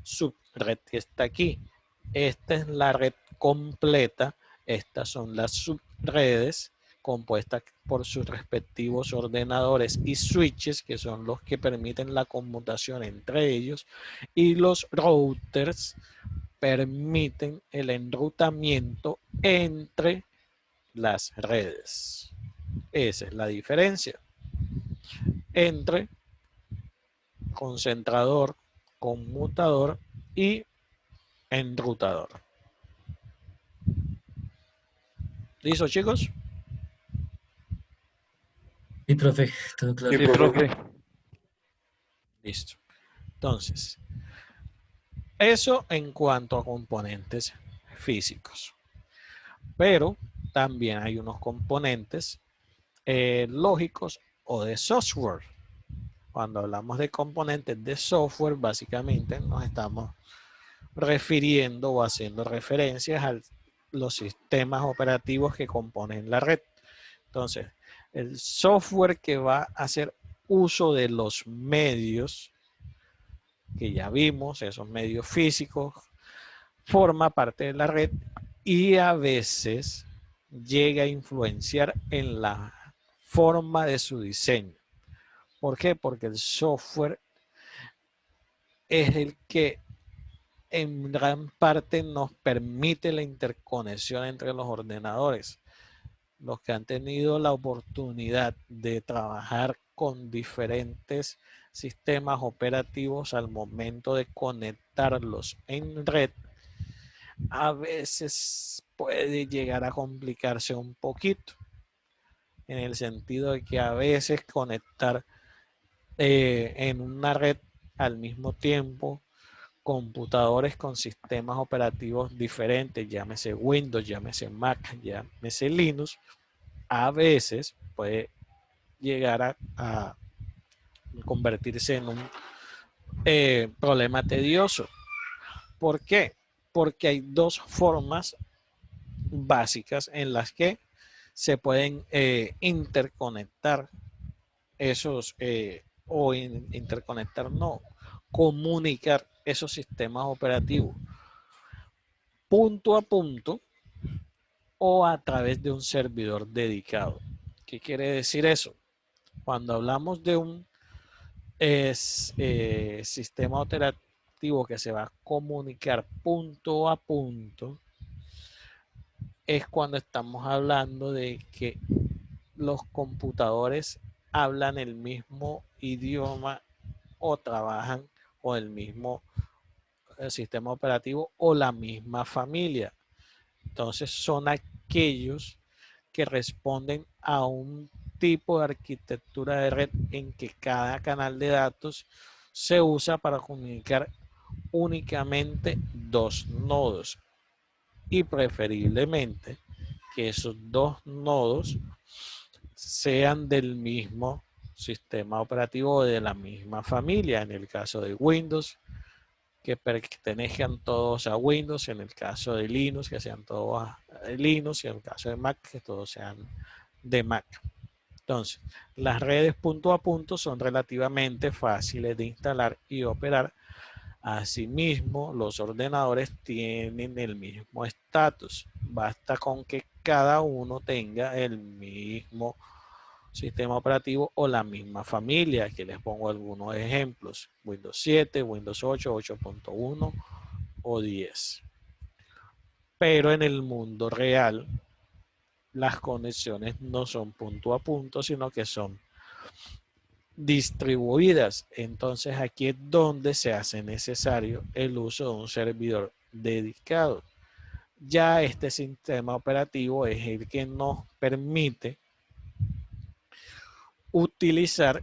Speaker 2: subred que está aquí. Esta es la red completa. Estas son las subredes compuestas por sus respectivos ordenadores y switches, que son los que permiten la conmutación entre ellos, y los routers permiten el enrutamiento entre las redes. Esa es la diferencia entre concentrador, conmutador y enrutador. ¿Listo, chicos?
Speaker 5: Y profe, todo claro.
Speaker 1: Sí, profe.
Speaker 2: Listo. Entonces, eso en cuanto a componentes físicos. Pero también hay unos componentes lógicos o de software. Cuando hablamos de componentes de software, básicamente nos estamos refiriendo o haciendo referencias a los sistemas operativos que componen la red. Entonces, el software que va a hacer uso de los medios que ya vimos, esos medios físicos, forma parte de la red y a veces llega a influenciar en la forma de su diseño. ¿Por qué? Porque el software es el que en gran parte nos permite la interconexión entre los ordenadores. Los que han tenido la oportunidad de trabajar con diferentes sistemas operativos al momento de conectarlos en red, a veces puede llegar a complicarse un poquito, en el sentido de que a veces conectar en una red al mismo tiempo computadores con sistemas operativos diferentes, llámese Windows, llámese Mac, llámese Linux, a veces puede llegar a convertirse en un problema tedioso. ¿Por qué? Porque hay dos formas básicas en las que se pueden interconectar esos, comunicar esos sistemas operativos punto a punto o a través de un servidor dedicado. ¿Qué quiere decir eso? Cuando hablamos de un sistema operativo que se va a comunicar punto a punto, es cuando estamos hablando de que los computadores hablan el mismo idioma o trabajan con el mismo sistema operativo o la misma familia. Entonces son aquellos que responden a un tipo de arquitectura de red en que cada canal de datos se usa para comunicar únicamente dos nodos y preferiblemente que esos dos nodos sean del mismo sistema operativo o de la misma familia. En el caso de Windows, que pertenezcan todos a Windows, en el caso de Linux, que sean todos a Linux, y en el caso de Mac, que todos sean de Mac. Entonces, las redes punto a punto son relativamente fáciles de instalar y operar. Asimismo, los ordenadores tienen el mismo estatus. Basta con que cada uno tenga el mismo sistema operativo o la misma familia. Aquí les pongo algunos ejemplos: Windows 7, Windows 8, 8.1 o 10. Pero en el mundo real, las conexiones no son punto a punto, sino que son distribuidas. Entonces aquí es donde se hace necesario el uso de un servidor dedicado. Ya este sistema operativo es el que nos permite utilizar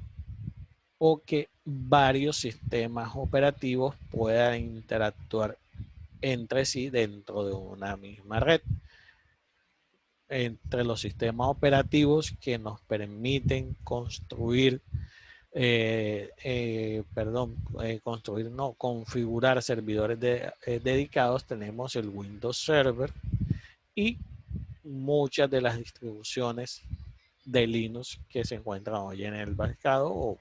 Speaker 2: o que varios sistemas operativos puedan interactuar entre sí dentro de una misma red. Entre los sistemas operativos que nos permiten construir, configurar servidores dedicados, tenemos el Windows Server y muchas de las distribuciones de Linux que se encuentran hoy en el mercado, o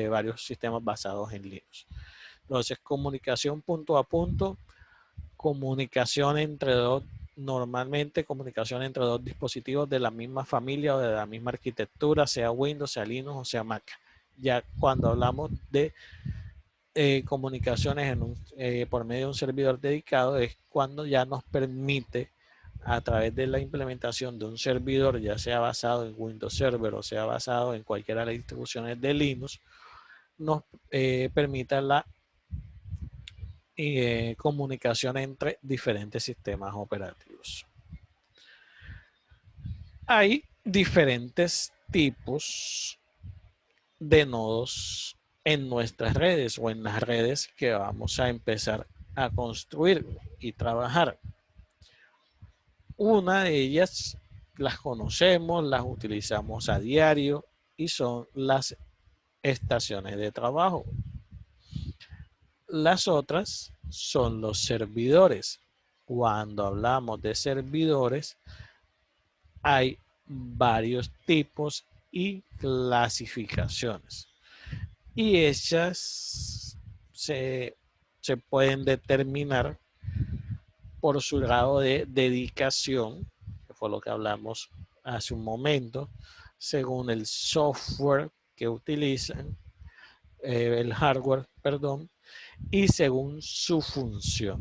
Speaker 2: varios sistemas basados en Linux. Entonces, comunicación punto a punto, comunicación entre dos, normalmente comunicación entre dos dispositivos de la misma familia o de la misma arquitectura, sea Windows, sea Linux o sea Mac. Ya cuando hablamos de comunicaciones por medio de un servidor dedicado, es cuando ya nos permite, a través de la implementación de un servidor, ya sea basado en Windows Server o sea basado en cualquiera de las distribuciones de Linux, nos permita la comunicación entre diferentes sistemas operativos. Hay diferentes tipos de nodos en nuestras redes o en las redes que vamos a empezar a construir y trabajar. Una de ellas las conocemos, las utilizamos a diario y son las estaciones de trabajo. Las otras son los servidores. Cuando hablamos de servidores, hay varios tipos y clasificaciones. Y ellas se pueden determinar por su grado de dedicación, que fue lo que hablamos hace un momento, según el software que utilizan, el hardware, perdón, y según su función.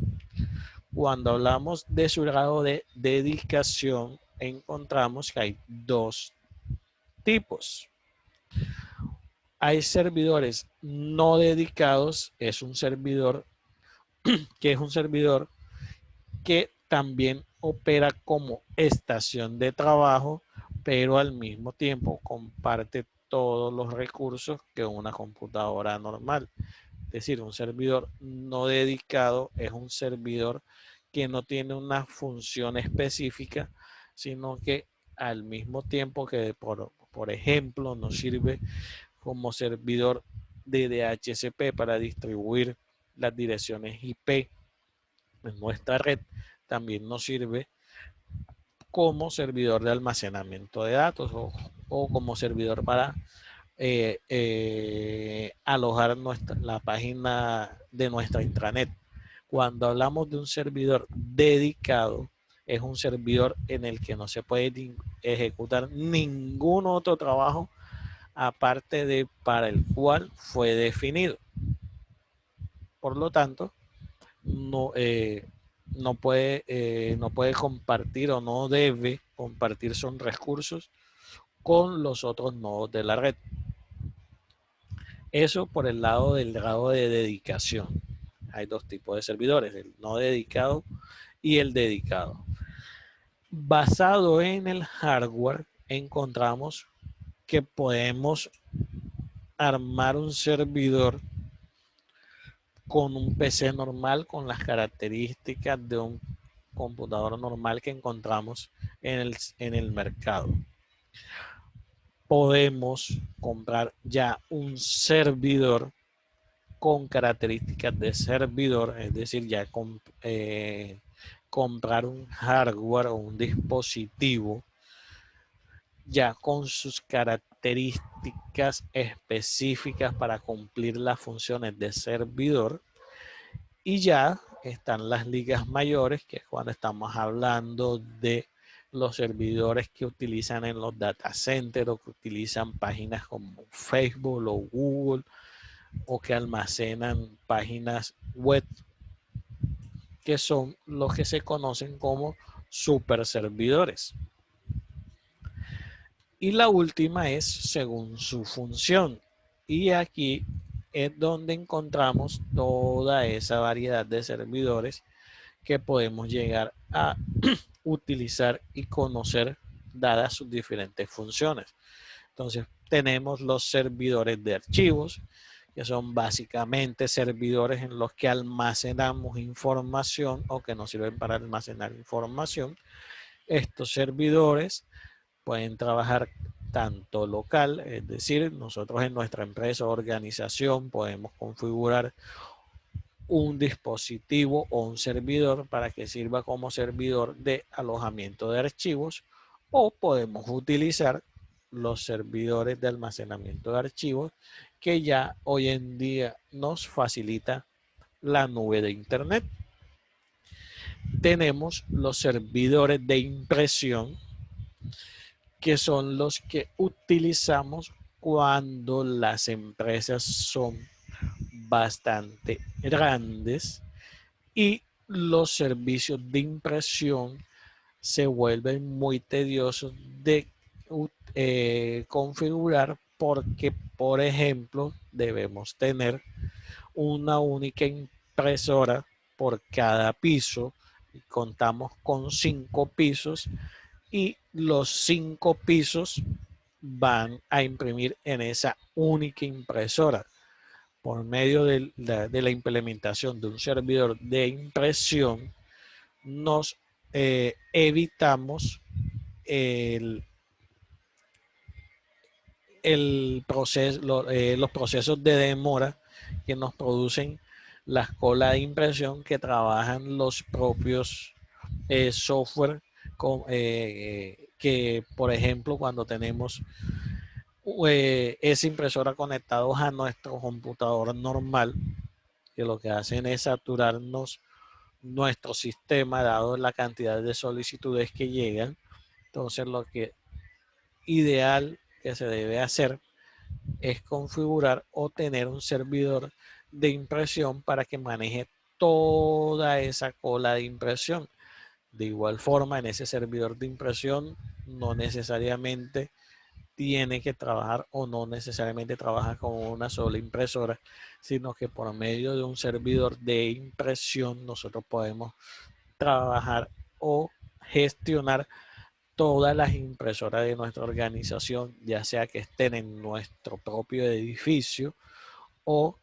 Speaker 2: Cuando hablamos de su grado de dedicación, encontramos que hay dos tipos. Hay servidores no dedicados, es un servidor que también opera como estación de trabajo, pero al mismo tiempo comparte todos los recursos que una computadora normal. Es decir, un servidor no dedicado es un servidor que no tiene una función específica, sino que al mismo tiempo que, por ejemplo, nos sirve como servidor de DHCP para distribuir las direcciones IP en nuestra red, también nos sirve como servidor de almacenamiento de datos o como servidor para alojar la página de nuestra intranet. Cuando hablamos de un servidor dedicado, es un servidor en el que no se puede ejecutar ningún otro trabajo aparte de para el cual fue definido. Por lo tanto, no puede compartir o no debe compartir sus recursos con los otros nodos de la red. Eso por el lado del grado de dedicación. Hay dos tipos de servidores, el no dedicado y el dedicado. Basado en el hardware, encontramos que podemos armar un servidor con un PC normal, con las características de un computador normal que encontramos en el mercado. Podemos comprar ya un servidor con características de servidor, es decir, ya comprar un hardware o un dispositivo ya con sus características específicas para cumplir las funciones de servidor. Y ya están las ligas mayores, que es cuando estamos hablando de los servidores que utilizan en los data centers o que utilizan páginas como Facebook o Google o que almacenan páginas web, que son los que se conocen como super servidores. Y la última es según su función. Y aquí es donde encontramos toda esa variedad de servidores que podemos llegar a utilizar y conocer dadas sus diferentes funciones. Entonces tenemos los servidores de archivos, que son básicamente servidores en los que almacenamos información o que nos sirven para almacenar información. Estos servidores pueden trabajar tanto local, es decir, nosotros en nuestra empresa o organización podemos configurar un dispositivo o un servidor para que sirva como servidor de alojamiento de archivos, o podemos utilizar los servidores de almacenamiento de archivos que ya hoy en día nos facilita la nube de internet. Tenemos los servidores de impresión, que son los que utilizamos cuando las empresas son bastante grandes y los servicios de impresión se vuelven muy tediosos de configurar porque, por ejemplo, debemos tener una única impresora por cada piso y contamos con 5 pisos y los 5 pisos van a imprimir en esa única impresora. Por medio de la implementación de un servidor de impresión, nos evitamos los procesos de demora que nos producen las colas de impresión que trabajan los propios software que, por ejemplo, cuando tenemos esa impresora conectados a nuestro computador normal, que lo que hacen es saturarnos nuestro sistema dado la cantidad de solicitudes que llegan. Entonces lo que ideal que se debe hacer es configurar o tener un servidor de impresión para que maneje toda esa cola de impresión. De igual forma, en ese servidor de impresión no necesariamente tiene que trabajar o no necesariamente trabaja con una sola impresora, sino que por medio de un servidor de impresión nosotros podemos trabajar o gestionar todas las impresoras de nuestra organización, ya sea que estén en nuestro propio edificio o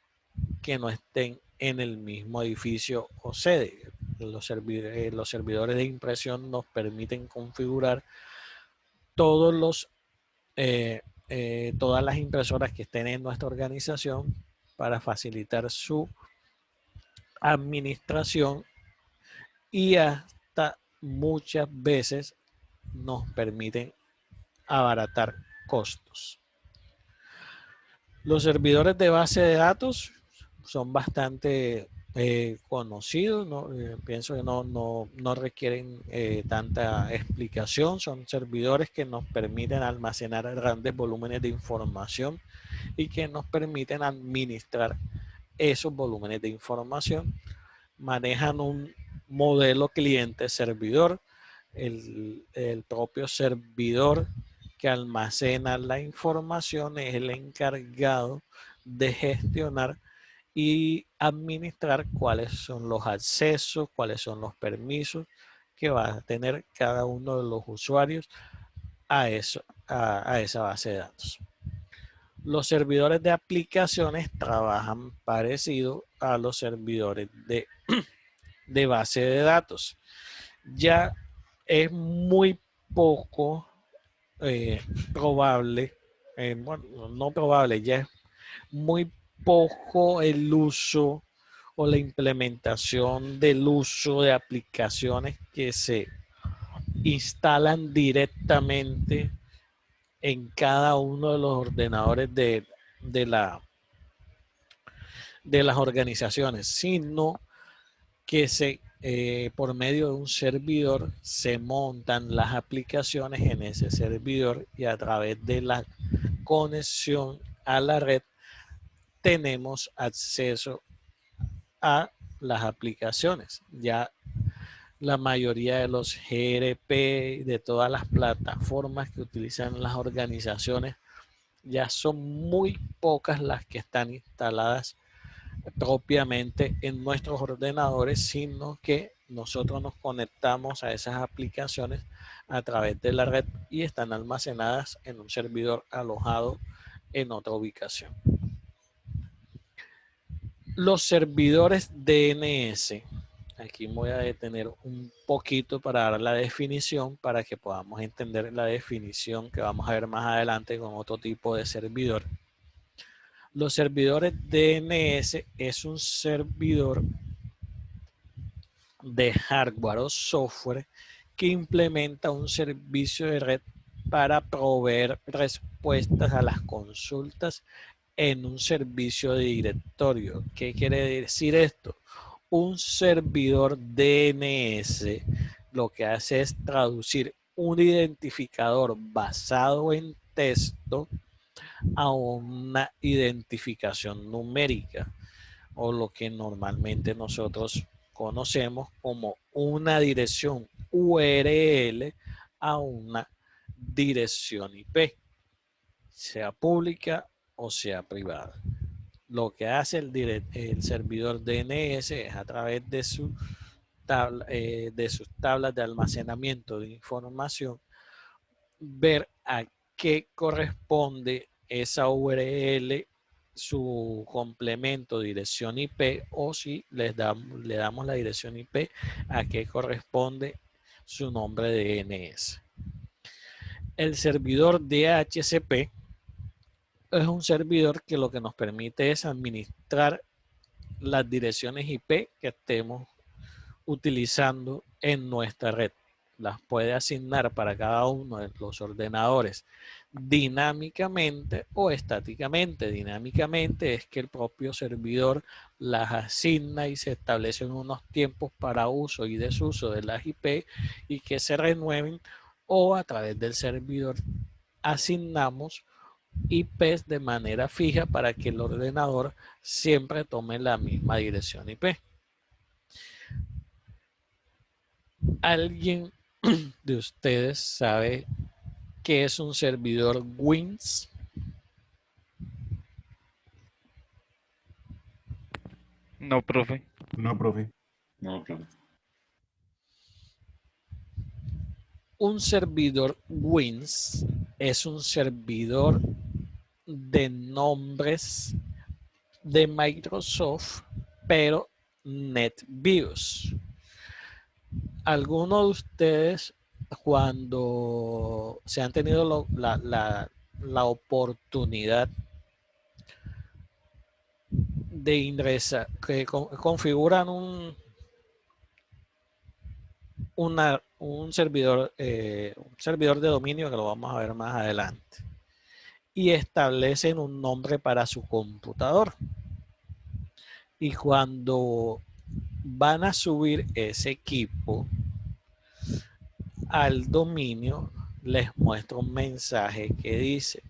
Speaker 2: que no estén en el mismo edificio o sede. Los servidores de impresión nos permiten configurar todas las impresoras que estén en nuestra organización para facilitar su administración y hasta muchas veces nos permiten abaratar costos. Los servidores de base de datos son bastante conocidos, ¿no? Pienso que no requieren tanta explicación. Son servidores que nos permiten almacenar grandes volúmenes de información y que nos permiten administrar esos volúmenes de información. Manejan un modelo cliente-servidor. El propio servidor que almacena la información es el encargado de gestionar y administrar cuáles son los accesos, cuáles son los permisos que va a tener cada uno de los usuarios a esa base de datos. Los servidores de aplicaciones trabajan parecido a los servidores de base de datos. Ya es muy poco probable, bueno, no probable, ya es muy poco el uso o la implementación del uso de aplicaciones que se instalan directamente en cada uno de los ordenadores de las organizaciones, sino que por medio de un servidor se montan las aplicaciones en ese servidor y a través de la conexión a la red tenemos acceso a las aplicaciones. Ya la mayoría de los GRP, de todas las plataformas que utilizan las organizaciones, ya son muy pocas las que están instaladas propiamente en nuestros ordenadores, sino que nosotros nos conectamos a esas aplicaciones a través de la red y están almacenadas en un servidor alojado en otra ubicación. Los servidores DNS. Aquí me voy a detener un poquito para dar la definición para que podamos entender la definición que vamos a ver más adelante con otro tipo de servidor. Los servidores DNS es un servidor de hardware o software que implementa un servicio de red para proveer respuestas a las consultas en un servicio de directorio. ¿Qué quiere decir esto? Un servidor DNS lo que hace es traducir un identificador basado en texto a una identificación numérica o lo que normalmente nosotros conocemos como una dirección URL a una dirección IP, sea pública o sea privada. Lo que hace el servidor DNS es a través de sus tablas de almacenamiento de información ver a qué corresponde esa URL, su complemento dirección IP, o si le damos la dirección IP, a qué corresponde su nombre de DNS. El servidor DHCP es un servidor que lo que nos permite es administrar las direcciones IP que estemos utilizando en nuestra red. Las puede asignar para cada uno de los ordenadores dinámicamente o estáticamente. Dinámicamente es que el propio servidor las asigna y se establecen unos tiempos para uso y desuso de las IP y que se renueven, o a través del servidor asignamos IPs de manera fija para que el ordenador siempre tome la misma dirección IP. ¿Alguien de ustedes sabe qué es un servidor WINS?
Speaker 1: No, profe.
Speaker 4: No, profe.
Speaker 7: No, profe.
Speaker 2: Un servidor WINS es un servidor de nombres de Microsoft, pero NetBIOS. ¿Alguno de ustedes, cuando se han tenido la oportunidad de ingresar, que configuran un servidor de dominio, que lo vamos a ver más adelante, y establecen un nombre para su computador, y cuando van a subir ese equipo al dominio, les muestra un mensaje que dice: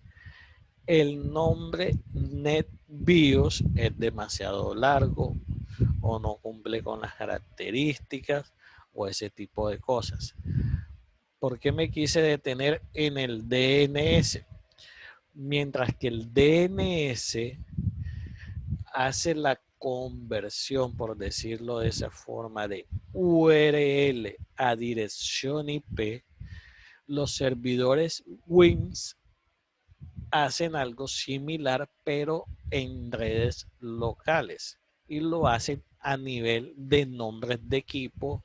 Speaker 2: el nombre NetBIOS es demasiado largo o no cumple con las características o ese tipo de cosas. ¿Por qué me quise detener en el DNS? Mientras que el DNS hace la conversión, por decirlo de esa forma, de URL a dirección IP, los servidores WINS hacen algo similar, pero en redes locales, y lo hacen a nivel de nombres de equipo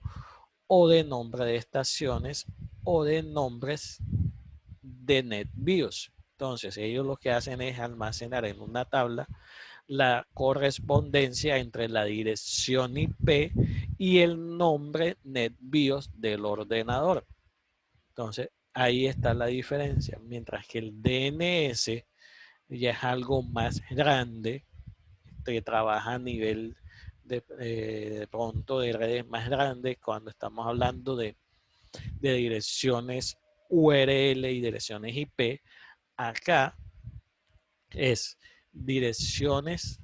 Speaker 2: o de nombre de estaciones o de nombres de NetBIOS. Entonces ellos lo que hacen es almacenar en una tabla la correspondencia entre la dirección IP y el nombre NetBIOS del ordenador. Entonces, ahí está la diferencia. Mientras que el DNS ya es algo más grande, que trabaja a nivel de pronto de redes más grandes, cuando estamos hablando de direcciones URL y direcciones IP. Acá es direcciones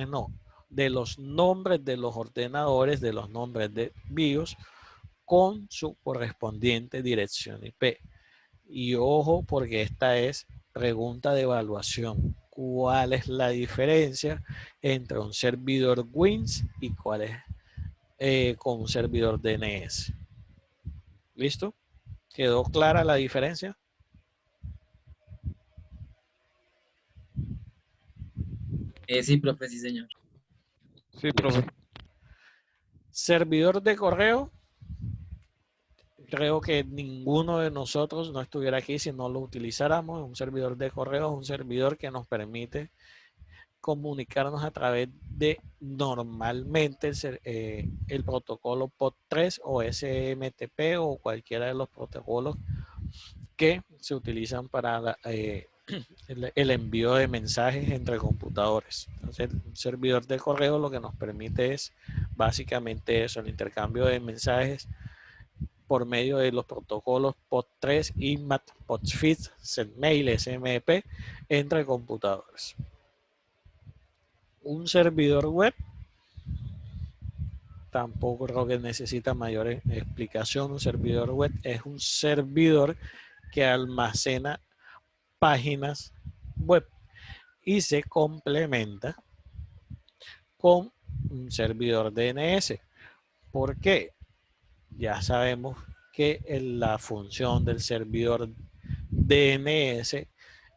Speaker 2: no, de los nombres de los ordenadores, de los nombres de BIOS con su correspondiente dirección IP. Y ojo, porque esta es pregunta de evaluación. ¿Cuál es la diferencia entre un servidor WINS y cuál es con un servidor DNS? ¿Listo? ¿Quedó clara la diferencia?
Speaker 5: Sí, profe, sí, señor.
Speaker 1: Sí, profe.
Speaker 2: Servidor de correo. Creo que ninguno de nosotros no estuviera aquí si no lo utilizáramos. Un servidor de correo es un servidor que nos permite comunicarnos a través de normalmente el protocolo POP3 o SMTP o cualquiera de los protocolos que se utilizan para el envío de mensajes entre computadores. Entonces, el servidor de correo lo que nos permite es básicamente eso, el intercambio de mensajes por medio de los protocolos POP3, IMAP, POPFIT, SendMail, SMP entre computadores. Un servidor web tampoco creo que necesita mayor explicación. Un servidor web es un servidor que almacena páginas web y se complementa con un servidor DNS. ¿Por qué? Ya sabemos que la función del servidor DNS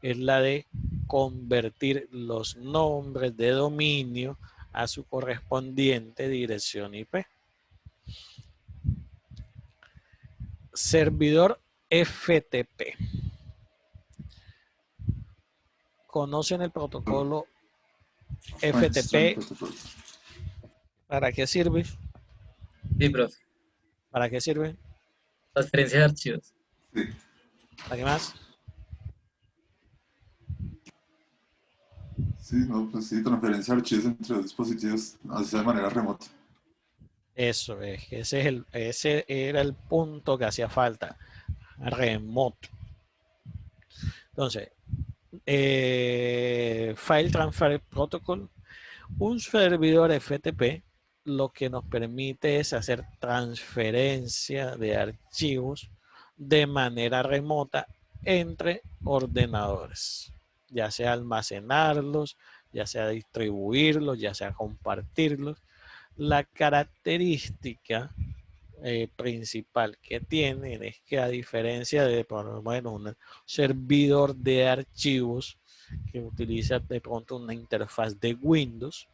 Speaker 2: es la de convertir los nombres de dominio a su correspondiente dirección IP. Servidor FTP. ¿Conocen el protocolo FTP? ¿Para qué sirve?
Speaker 5: Sí, profe.
Speaker 2: ¿Para qué sirve?
Speaker 5: Transferencia de archivos.
Speaker 7: Sí.
Speaker 2: ¿Para qué más?
Speaker 7: Sí, no, pues sí, transferencia de archivos entre dispositivos, así de manera remota.
Speaker 2: Eso es, ese era el punto que hacía falta, remoto. Entonces, File Transfer Protocol, un servidor FTP lo que nos permite es hacer transferencia de archivos de manera remota entre ordenadores, ya sea almacenarlos, ya sea distribuirlos, ya sea compartirlos. La característica principal que tienen es que, a diferencia de por lo menos un servidor de archivos que utiliza de pronto una interfaz de Windows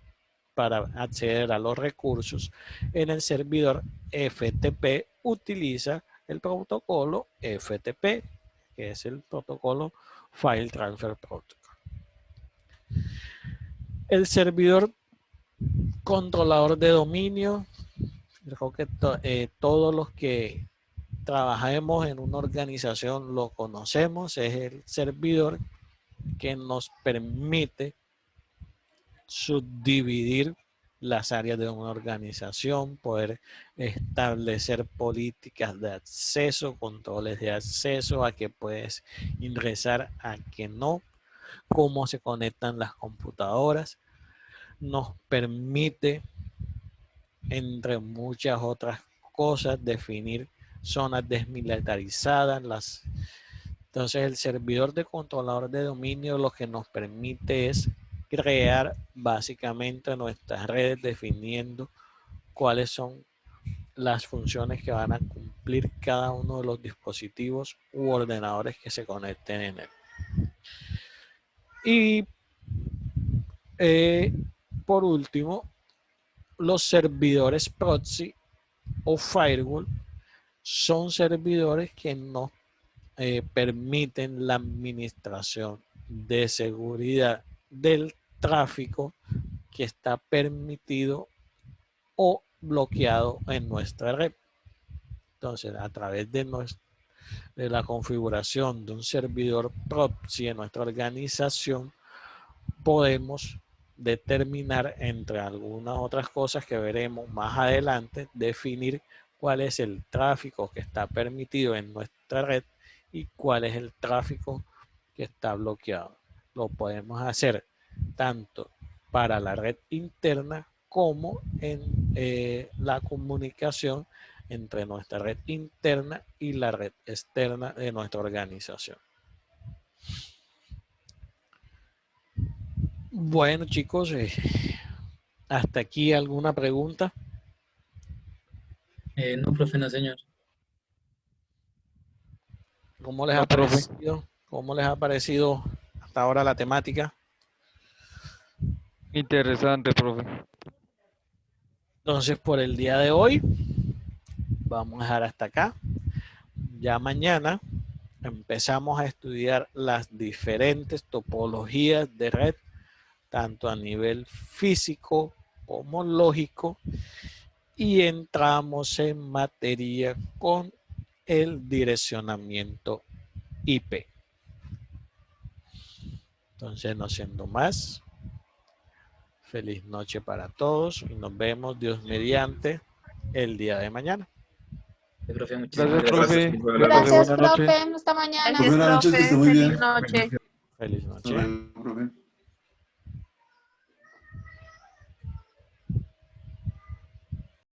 Speaker 2: para acceder a los recursos, en el servidor FTP utiliza el protocolo FTP, que es el protocolo File Transfer Protocol. El servidor controlador de dominio, creo que todos los que trabajemos en una organización lo conocemos, es el servidor que nos permite subdividir las áreas de una organización, poder establecer políticas de acceso, controles de acceso, a que puedes ingresar, a que no, cómo se conectan las computadoras. Nos permite, entre muchas otras cosas, definir zonas desmilitarizadas. Entonces, el servidor de controlador de dominio lo que nos permite es crear básicamente nuestras redes definiendo cuáles son las funciones que van a cumplir cada uno de los dispositivos u ordenadores que se conecten en él. Y por último, los servidores proxy o firewall son servidores que nos permiten la administración de seguridad del tráfico que está permitido o bloqueado en nuestra red. Entonces, a través de la configuración de un servidor proxy en nuestra organización, podemos determinar, entre algunas otras cosas que veremos más adelante, definir cuál es el tráfico que está permitido en nuestra red y cuál es el tráfico que está bloqueado. Lo podemos hacer tanto para la red interna como en la comunicación entre nuestra red interna y la red externa de nuestra organización. Bueno, chicos, hasta aquí alguna pregunta.
Speaker 5: No, profe, no, señor.
Speaker 2: ¿Cómo les
Speaker 1: No,
Speaker 2: ha
Speaker 1: profe.
Speaker 2: parecido? ¿Cómo les ha parecido hasta ahora la temática?
Speaker 1: Interesante, profe.
Speaker 2: Entonces, por el día de hoy, vamos a dejar hasta acá. Ya mañana empezamos a estudiar las diferentes topologías de red, tanto a nivel físico como lógico, y entramos en materia con el direccionamiento IP. Entonces, no siendo más, feliz noche para todos y nos vemos, Dios mediante, el día de mañana.
Speaker 5: Profe, muchísimas
Speaker 1: Gracias,
Speaker 5: gracias.
Speaker 1: profe.
Speaker 6: profe.
Speaker 1: Gracias,
Speaker 8: Gracias,
Speaker 1: buenas noches.
Speaker 8: profe. Hasta mañana.
Speaker 7: Profe, buenas noches, que esté muy
Speaker 3: Feliz
Speaker 7: bien.
Speaker 3: noche.
Speaker 2: Feliz
Speaker 7: Hasta
Speaker 2: noche.
Speaker 7: luego, profe.